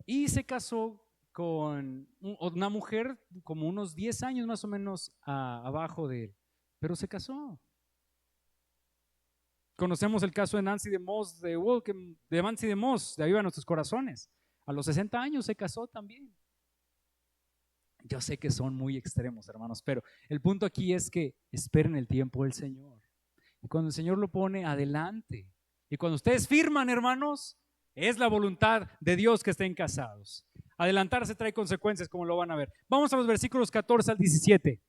Y se casó con una mujer como unos 10 años más o menos abajo de él, pero se casó. Conocemos el caso de Nancy DeMoss, de Nancy DeMoss, de Aviva Nuestros Corazones. A los 60 años se casó también. Yo sé que son muy extremos, hermanos, pero el punto aquí es que esperen el tiempo del Señor. Y cuando el Señor lo pone, adelante. Y cuando ustedes firman, hermanos, es la voluntad de Dios que estén casados. Adelantarse trae consecuencias, como lo van a ver. Vamos a los versículos 14 al 17.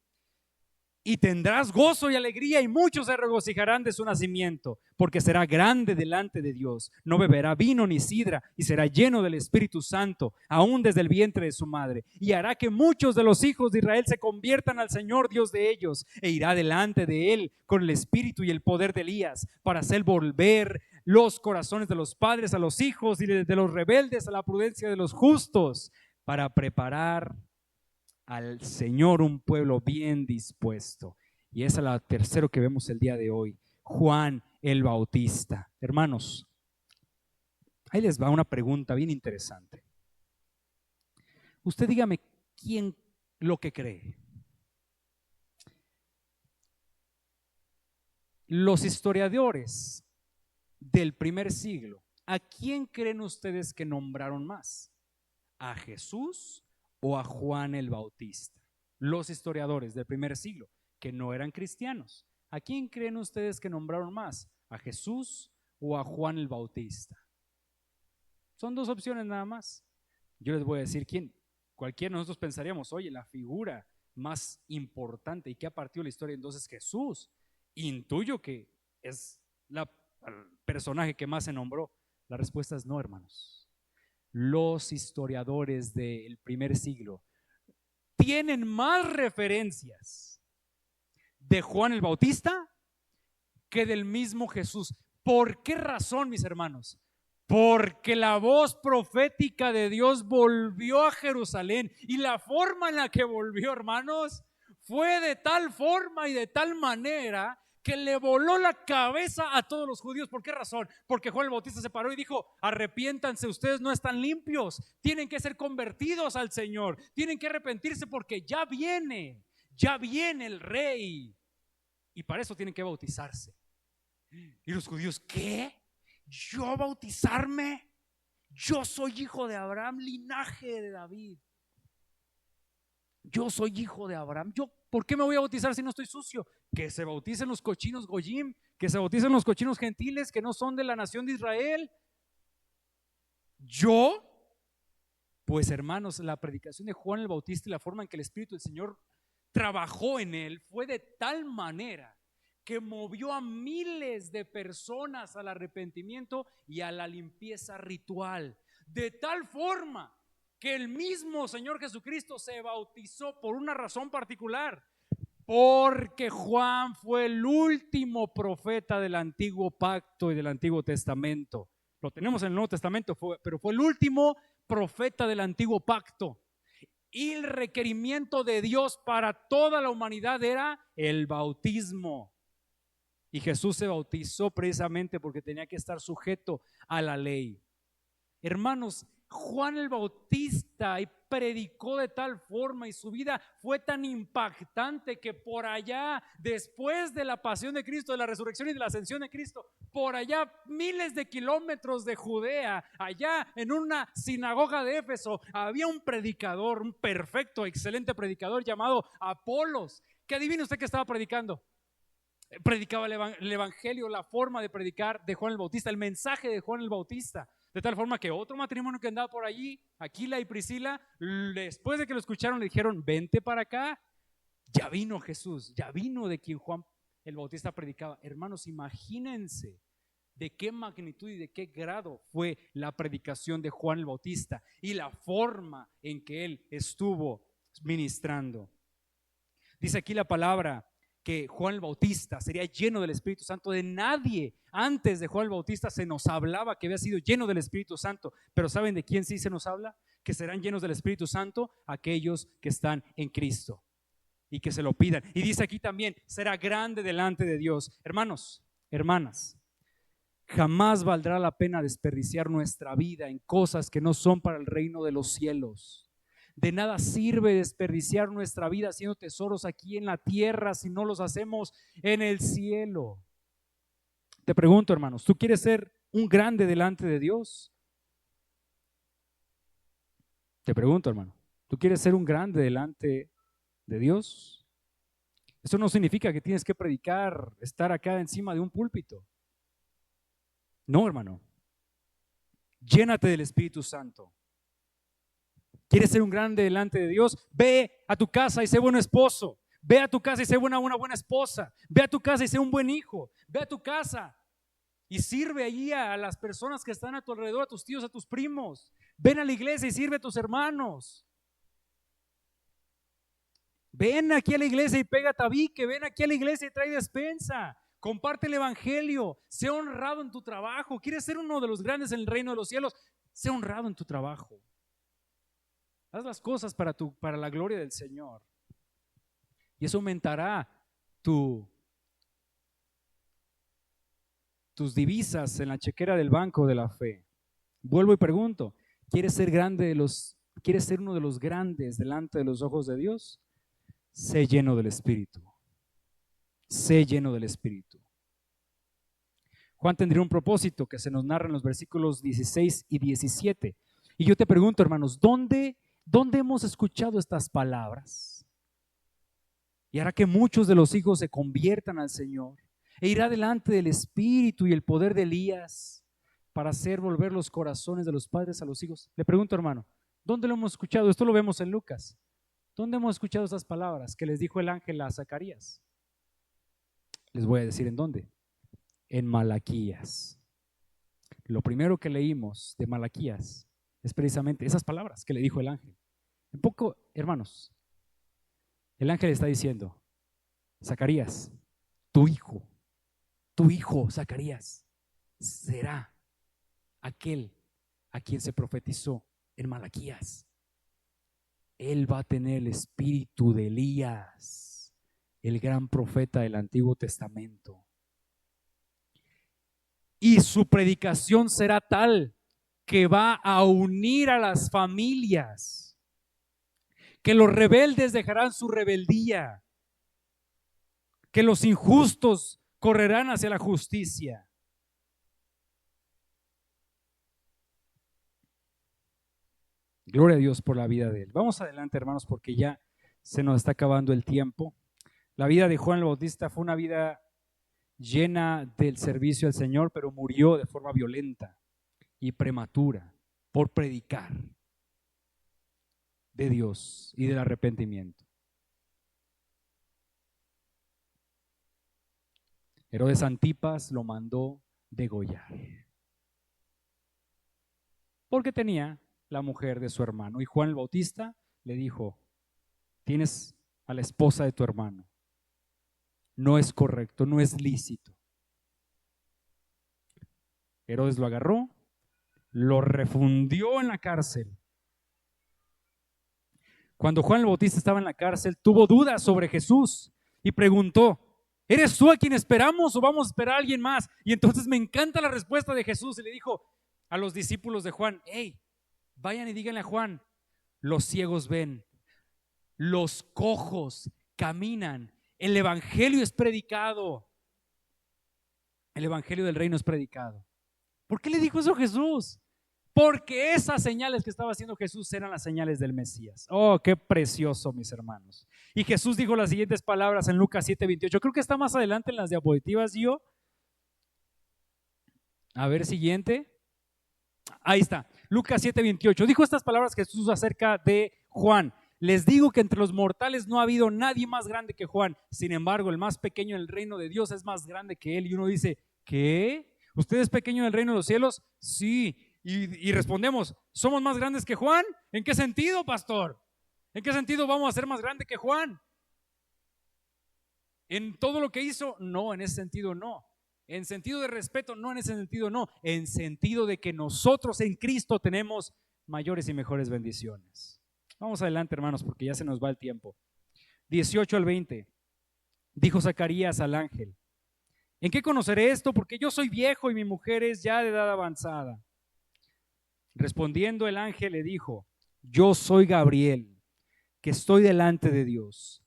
Y tendrás gozo y alegría, y muchos se regocijarán de su nacimiento, porque será grande delante de Dios. No beberá vino ni sidra, y será lleno del Espíritu Santo, aún desde el vientre de su madre. Y hará que muchos de los hijos de Israel se conviertan al Señor Dios de ellos, e irá delante de él con el espíritu y el poder de Elías, para hacer volver los corazones de los padres a los hijos, y de los rebeldes a la prudencia de los justos, para preparar al Señor un pueblo bien dispuesto. Y esa es la tercera que vemos el día de hoy, Juan el Bautista. Hermanos, ahí les va una pregunta bien interesante. Usted dígame, ¿quién lo que cree? Los historiadores del primer siglo, ¿a quién creen ustedes que nombraron más? ¿A Jesús o a Juan el Bautista? Los historiadores del primer siglo, que no eran cristianos, ¿a quién creen ustedes que nombraron más? ¿A Jesús o a Juan el Bautista? Son dos opciones nada más. Yo les voy a decir quién. Cualquiera de nosotros pensaríamos, oye, la figura más importante y que ha partido la historia entonces Jesús. Intuyo que es el personaje que más se nombró. La respuesta es no, hermanos. Los historiadores del primer siglo tienen más referencias de Juan el Bautista que del mismo Jesús. ¿Por qué razón, mis hermanos? Porque la voz profética de Dios volvió a Jerusalén, y la forma en la que volvió, hermanos, fue de tal forma y de tal manera que le voló la cabeza a todos los judíos. ¿Por qué razón? Porque Juan el Bautista se paró y dijo: arrepiéntanse, ustedes no están limpios, tienen que ser convertidos al Señor, tienen que arrepentirse porque ya viene el Rey, y para eso tienen que bautizarse. Y los judíos, ¿qué? ¿Yo bautizarme? Yo soy hijo de Abraham, linaje de David. Yo soy hijo de Abraham. ¿Por qué me voy a bautizar si no estoy sucio? Que se bauticen los cochinos goyim, que se bauticen los cochinos gentiles que no son de la nación de Israel. ¿Yo? Pues, hermanos, la predicación de Juan el Bautista y la forma en que el Espíritu del Señor trabajó en él fue de tal manera que movió a miles de personas al arrepentimiento y a la limpieza ritual, de tal forma que el mismo Señor Jesucristo se bautizó por una razón particular, porque Juan fue el último profeta del antiguo pacto y del Antiguo Testamento. Lo tenemos en el Nuevo Testamento, pero fue el último profeta del antiguo pacto. Y el requerimiento de Dios para toda la humanidad era el bautismo. Y Jesús se bautizó precisamente porque tenía que estar sujeto a la ley. Hermanos, Juan el Bautista predicó de tal forma y su vida fue tan impactante que por allá, después de la pasión de Cristo, de la resurrección y de la ascensión de Cristo, por allá miles de kilómetros de Judea, allá en una sinagoga de Éfeso, había un predicador, un perfecto, excelente predicador llamado Apolos. ¿Qué adivina usted que estaba predicando? Predicaba el evangelio, la forma de predicar de Juan el Bautista, el mensaje de Juan el Bautista, de tal forma que otro matrimonio que andaba por allí, Aquila y Priscila, después de que lo escucharon le dijeron: vente para acá, ya vino Jesús, ya vino de quien Juan el Bautista predicaba. Hermanos, imagínense de qué magnitud y de qué grado fue la predicación de Juan el Bautista y la forma en que él estuvo ministrando. Dice aquí la palabra que Juan el Bautista sería lleno del Espíritu Santo. De nadie antes de Juan el Bautista se nos hablaba que había sido lleno del Espíritu Santo. Pero ¿saben de quién sí se nos habla? Que serán llenos del Espíritu Santo aquellos que están en Cristo y que se lo pidan. Y dice aquí también: será grande delante de Dios. Hermanos, hermanas, jamás valdrá la pena desperdiciar nuestra vida en cosas que no son para el reino de los cielos. De nada sirve desperdiciar nuestra vida haciendo tesoros aquí en la tierra si no los hacemos en el cielo. Te pregunto, hermanos, ¿tú quieres ser un grande delante de Dios? Te pregunto, hermano, ¿tú quieres ser un grande delante de Dios? Eso no significa que tienes que predicar, estar acá encima de un púlpito. No, hermano. Llénate del Espíritu Santo. ¿Quieres ser un grande delante de Dios? Ve a tu casa y sé buen esposo. Ve a tu casa y sé una buena esposa. Ve a tu casa y sé un buen hijo. Ve a tu casa y sirve allí a las personas que están a tu alrededor, a tus tíos, a tus primos. Ven a la iglesia y sirve a tus hermanos. Ven aquí a la iglesia y pega tabique. Ven aquí a la iglesia y trae despensa. Comparte el evangelio. Sé honrado en tu trabajo. ¿Quieres ser uno de los grandes en el reino de los cielos? Sé honrado en tu trabajo. Haz las cosas para la gloria del Señor. Y eso aumentará tus divisas en la chequera del banco de la fe. Vuelvo y pregunto: ¿quieres ser quieres ser uno de los grandes delante de los ojos de Dios? Sé lleno del Espíritu. Sé lleno del Espíritu. Juan tendría un propósito que se nos narra en los versículos 16 y 17. Y yo te pregunto, hermanos, ¿dónde hemos escuchado estas palabras? Y hará que muchos de los hijos se conviertan al Señor, e irá delante del Espíritu y el poder de Elías para hacer volver los corazones de los padres a los hijos. Le pregunto, hermano, ¿dónde lo hemos escuchado? Esto lo vemos en Lucas. ¿Dónde hemos escuchado estas palabras que les dijo el ángel a Zacarías? Les voy a decir en dónde. En Malaquías. Lo primero que leímos de Malaquías es precisamente esas palabras que le dijo el ángel. Un poco, hermanos, el ángel está diciendo: Zacarías, tu hijo Zacarías será aquel a quien se profetizó en Malaquías. Él va a tener el espíritu de Elías, el gran profeta del Antiguo Testamento. Y su predicación será tal que va a unir a las familias, que los rebeldes dejarán su rebeldía, que los injustos correrán hacia la justicia. Gloria a Dios por la vida de él. Vamos adelante, hermanos, porque ya se nos está acabando el tiempo. La vida de Juan el Bautista fue una vida llena del servicio al Señor, pero murió de forma violenta y prematura por predicar de Dios y del arrepentimiento. Herodes Antipas lo mandó degollar porque tenía la mujer de su hermano, y Juan el Bautista le dijo: tienes a la esposa de tu hermano, no es correcto, no es lícito. Herodes lo agarró, lo refundió en la cárcel. Cuando Juan el Bautista estaba en la cárcel, tuvo dudas sobre Jesús y preguntó: ¿eres tú a quien esperamos o vamos a esperar a alguien más? Y entonces me encanta la respuesta de Jesús y le dijo a los discípulos de Juan: hey, vayan y díganle a Juan, los ciegos ven, los cojos caminan, el evangelio es predicado, el evangelio del reino es predicado. ¿Por qué le dijo eso Jesús? Porque esas señales que estaba haciendo Jesús eran las señales del Mesías. Oh, qué precioso, mis hermanos. Y Jesús dijo las siguientes palabras en Lucas 7:28. Creo que está más adelante en las diapositivas, yo. A ver, siguiente. Ahí está, Lucas 7:28. Dijo estas palabras Jesús acerca de Juan: les digo que entre los mortales no ha habido nadie más grande que Juan. Sin embargo, el más pequeño en el reino de Dios es más grande que él. Y uno dice: ¿qué? ¿Usted es pequeño en el reino de los cielos? Sí. Y respondemos: ¿somos más grandes que Juan? ¿En qué sentido, pastor? ¿En qué sentido vamos a ser más grande que Juan? ¿En todo lo que hizo? No, en ese sentido no. En sentido de respeto, no, en ese sentido no. En sentido de que nosotros en Cristo tenemos mayores y mejores bendiciones. Vamos adelante, hermanos, porque ya se nos va el tiempo. 18 al 20. Dijo Zacarías al ángel: ¿en qué conoceré esto? Porque yo soy viejo y mi mujer es ya de edad avanzada. Respondiendo el ángel le dijo: yo soy Gabriel, que estoy delante de Dios,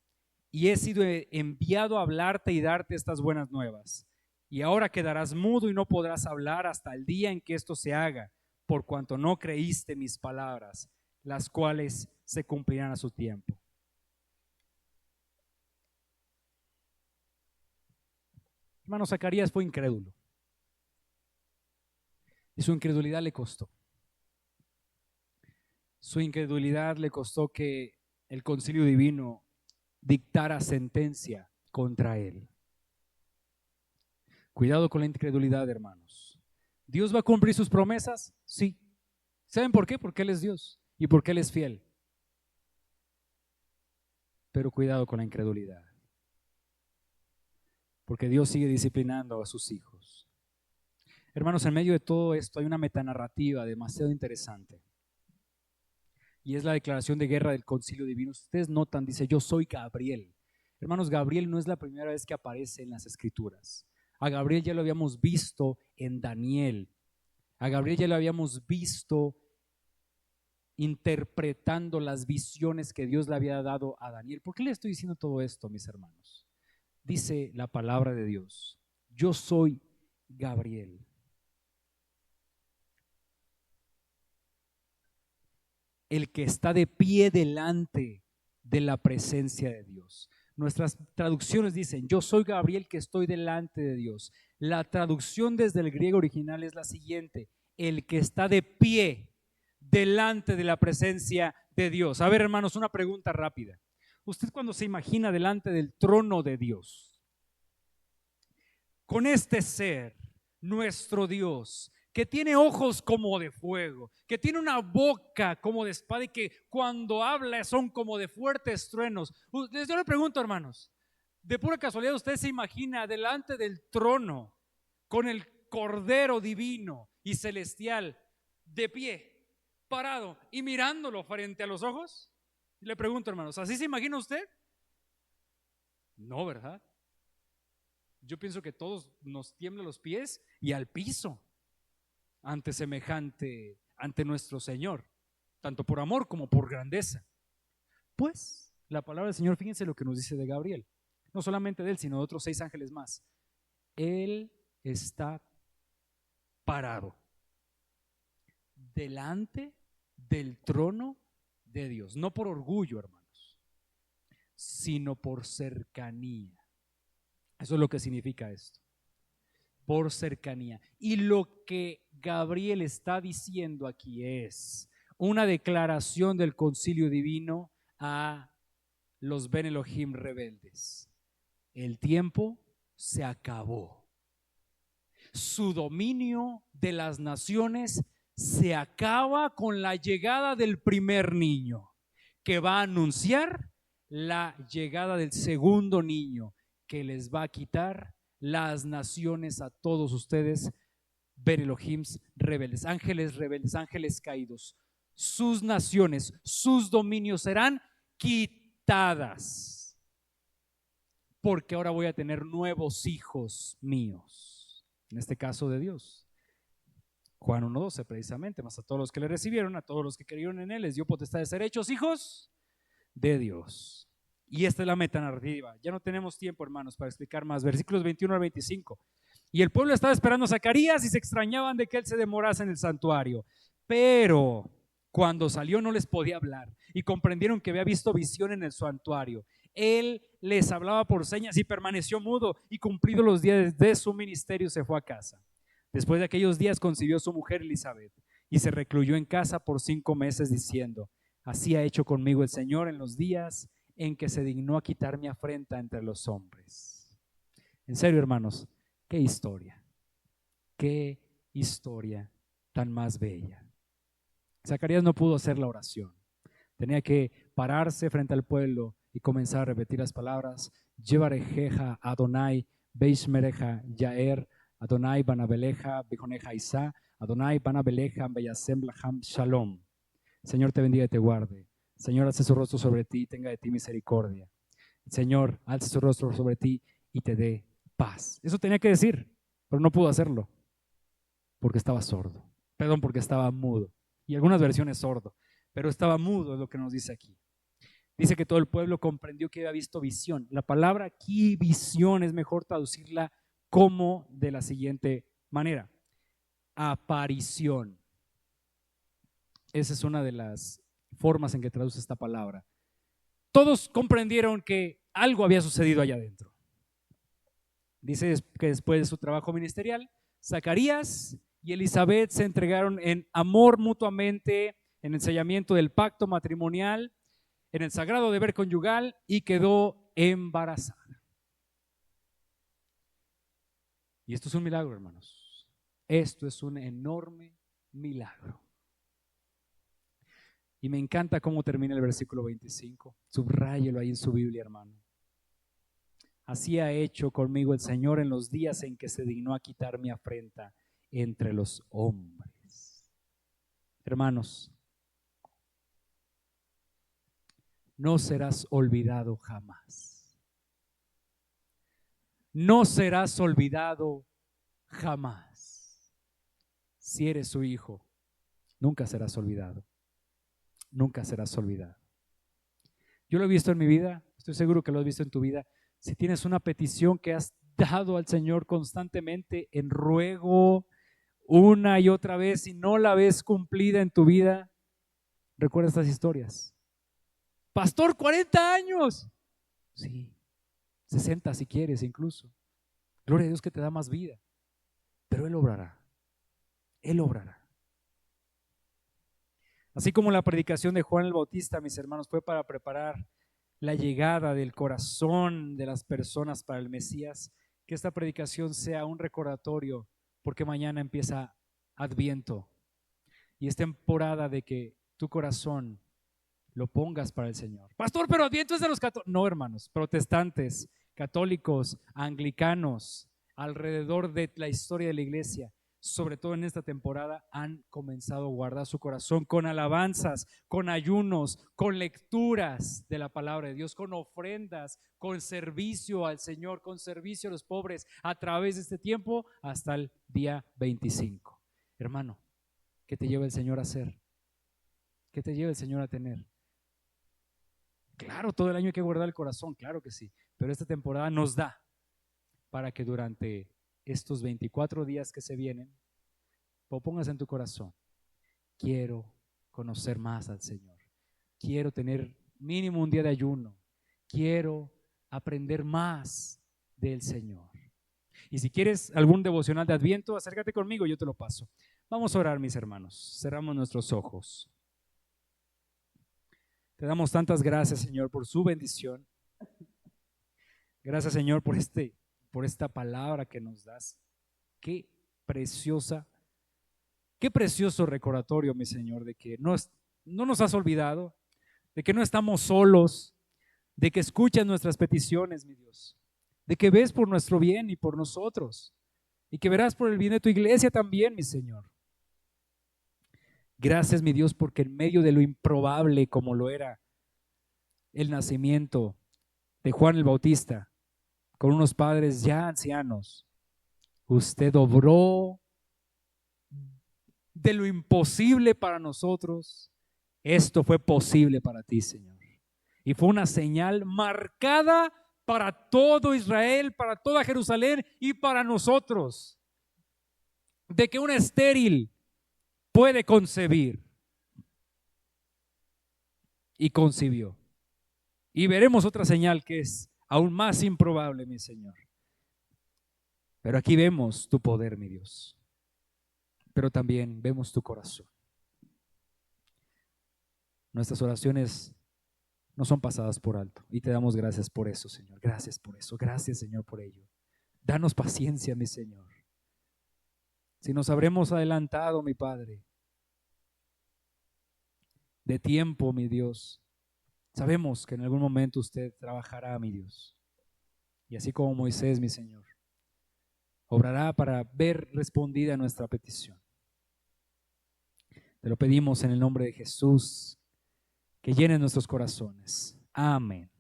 y he sido enviado a hablarte y darte estas buenas nuevas. Y ahora quedarás mudo y no podrás hablar hasta el día en que esto se haga, por cuanto no creíste mis palabras, las cuales se cumplirán a su tiempo. Hermano, Zacarías fue incrédulo y su incredulidad le costó. Su incredulidad le costó que el concilio divino dictara sentencia contra él. Cuidado con la incredulidad, hermanos. ¿Dios va a cumplir sus promesas? Sí. ¿Saben por qué? Porque Él es Dios y porque Él es fiel. Pero cuidado con la incredulidad, porque Dios sigue disciplinando a sus hijos. Hermanos, en medio de todo esto hay una metanarrativa demasiado interesante. Y es la declaración de guerra del concilio divino. Ustedes notan, dice: yo soy Gabriel. Hermanos, Gabriel no es la primera vez que aparece en las escrituras. A Gabriel ya lo habíamos visto en Daniel. A Gabriel ya lo habíamos visto interpretando las visiones que Dios le había dado a Daniel. ¿Por qué le estoy diciendo todo esto, mis hermanos? Dice la palabra de Dios: yo soy Gabriel. El que está de pie delante de la presencia de Dios. Nuestras traducciones dicen: yo soy Gabriel que estoy delante de Dios. La traducción desde el griego original es la siguiente: el que está de pie delante de la presencia de Dios. A ver, hermanos, una pregunta rápida. ¿Usted cuando se imagina delante del trono de Dios, con este ser, nuestro Dios, que tiene ojos como de fuego, que tiene una boca como de espada y que cuando habla son como de fuertes truenos? Yo le pregunto, hermanos, de pura casualidad, ¿usted se imagina delante del trono con el Cordero divino y celestial de pie, parado y mirándolo frente a los ojos? Le pregunto, hermanos, ¿así se imagina usted? No, ¿verdad? Yo pienso que todos nos tiemblan los pies y al piso ante semejante, ante nuestro Señor, tanto por amor como por grandeza. Pues la palabra del Señor, fíjense lo que nos dice de Gabriel, no solamente de él, sino de otros 6 ángeles más. Él está parado delante del trono de Dios, no por orgullo, hermanos, sino por cercanía. Eso es lo que significa esto: por cercanía. Y lo que Gabriel está diciendo aquí es una declaración del concilio divino a los Ben Elohim rebeldes. El tiempo se acabó. Su dominio de las naciones se acaba con la llegada del primer niño, que va a anunciar la llegada del segundo niño, que les va a quitar las naciones a todos ustedes, Ben Elohim rebeldes, ángeles caídos. Sus naciones, sus dominios serán quitadas, porque ahora voy a tener nuevos hijos míos, en este caso de Dios. Juan 1:12 precisamente, más a todos los que le recibieron, a todos los que creyeron en él, les dio potestad de ser hechos hijos de Dios. Y esta es la meta narrativa. Ya no tenemos tiempo, hermanos, para explicar más. Versículos 21 al 25. Y el pueblo estaba esperando a Zacarías y se extrañaban de que él se demorase en el santuario. Pero cuando salió no les podía hablar y comprendieron que había visto visión en el santuario. Él les hablaba por señas y permaneció mudo, y cumplidos los días de su ministerio se fue a casa. Después de aquellos días concibió su mujer Elizabeth y se recluyó en casa por 5 meses diciendo: así ha hecho conmigo el Señor en los días en que se dignó a quitar mi afrenta entre los hombres. En serio, hermanos, qué historia tan más bella. Zacarías no pudo hacer la oración. Tenía que pararse frente al pueblo y comenzar a repetir las palabras: Yevarejeja Adonai Beishmereja Yaer Adonai Banabeleja Bejoneja Isa Adonai Banabeleja Beyasem Laham Shalom. Señor te bendiga y te guarde. Señor, alce su rostro sobre ti y tenga de ti misericordia. Señor, alce su rostro sobre ti y te dé paz. Eso tenía que decir, pero no pudo hacerlo porque estaba sordo. Perdón, porque estaba mudo. Y algunas versiones sordo, pero estaba mudo, es lo que nos dice aquí. Dice que todo el pueblo comprendió que había visto visión. La palabra aquí, visión, es mejor traducirla como de la siguiente manera: aparición. Esa es una de las formas en que traduce esta palabra. Todos comprendieron que algo había sucedido allá adentro. Dice que después de su trabajo ministerial, Zacarías y Elizabeth se entregaron en amor mutuamente, en el sellamiento del pacto matrimonial, en el sagrado deber conyugal, y quedó embarazada. Y esto es un milagro, hermanos. Esto es un enorme milagro. Y me encanta cómo termina el versículo 25. Subráyelo ahí en su Biblia, hermano. Así ha hecho conmigo el Señor en los días en que se dignó a quitar mi afrenta entre los hombres. Hermanos, no serás olvidado jamás. No serás olvidado jamás. Si eres su hijo, nunca serás olvidado. Nunca serás olvidado. Yo lo he visto en mi vida, estoy seguro que lo has visto en tu vida. Si tienes una petición que has dado al Señor constantemente en ruego una y otra vez y no la ves cumplida en tu vida, recuerda estas historias. Pastor, 40 años. Sí, 60 si quieres incluso. Gloria a Dios que te da más vida. Pero Él obrará. Él obrará. Así como la predicación de Juan el Bautista, mis hermanos, fue para preparar la llegada del corazón de las personas para el Mesías, que esta predicación sea un recordatorio, porque mañana empieza Adviento y es temporada de que tu corazón lo pongas para el Señor. Pastor, pero Adviento es de los católicos. No, hermanos, protestantes, católicos, anglicanos, alrededor de la historia de la iglesia, sobre todo en esta temporada, han comenzado a guardar su corazón con alabanzas, con ayunos, con lecturas de la palabra de Dios, con ofrendas, con servicio al Señor, con servicio a los pobres, a través de este tiempo hasta el día 25. Hermano, ¿qué te lleva el Señor a hacer? ¿Qué te lleva el Señor a tener? Claro, todo el año hay que guardar el corazón, claro que sí, pero esta temporada nos da para que durante estos 24 días que se vienen, pongas en tu corazón: quiero conocer más al Señor, quiero tener mínimo un día de ayuno, quiero aprender más del Señor. Y si quieres algún devocional de Adviento, acércate conmigo, yo te lo paso. Vamos a orar, mis hermanos, cerramos nuestros ojos. Te damos tantas gracias, Señor, por su bendición. Gracias, Señor, por esta palabra que nos das. Qué precioso recordatorio, mi Señor, de que no nos has olvidado, de que no estamos solos, de que escuchas nuestras peticiones, mi Dios, de que ves por nuestro bien y por nosotros, y que verás por el bien de tu iglesia también, mi Señor. Gracias, mi Dios, porque en medio de lo improbable como lo era el nacimiento de Juan el Bautista con unos padres ya ancianos, usted obró de lo imposible para nosotros. Esto fue posible para ti, Señor. Y fue una señal marcada para todo Israel, para toda Jerusalén y para nosotros, de que una estéril puede concebir. Y concibió. Y veremos otra señal que es aún más improbable, mi Señor. Pero aquí vemos tu poder, mi Dios. Pero también vemos tu corazón. Nuestras oraciones no son pasadas por alto. Y te damos gracias por eso, Señor. Gracias por eso. Gracias, Señor, por ello. Danos paciencia, mi Señor. Si nos habremos adelantado, mi Padre, de tiempo, mi Dios, sabemos que en algún momento usted trabajará, mi Dios. Y así como Moisés, mi Señor, obrará para ver respondida nuestra petición. Te lo pedimos en el nombre de Jesús, que llene nuestros corazones. Amén.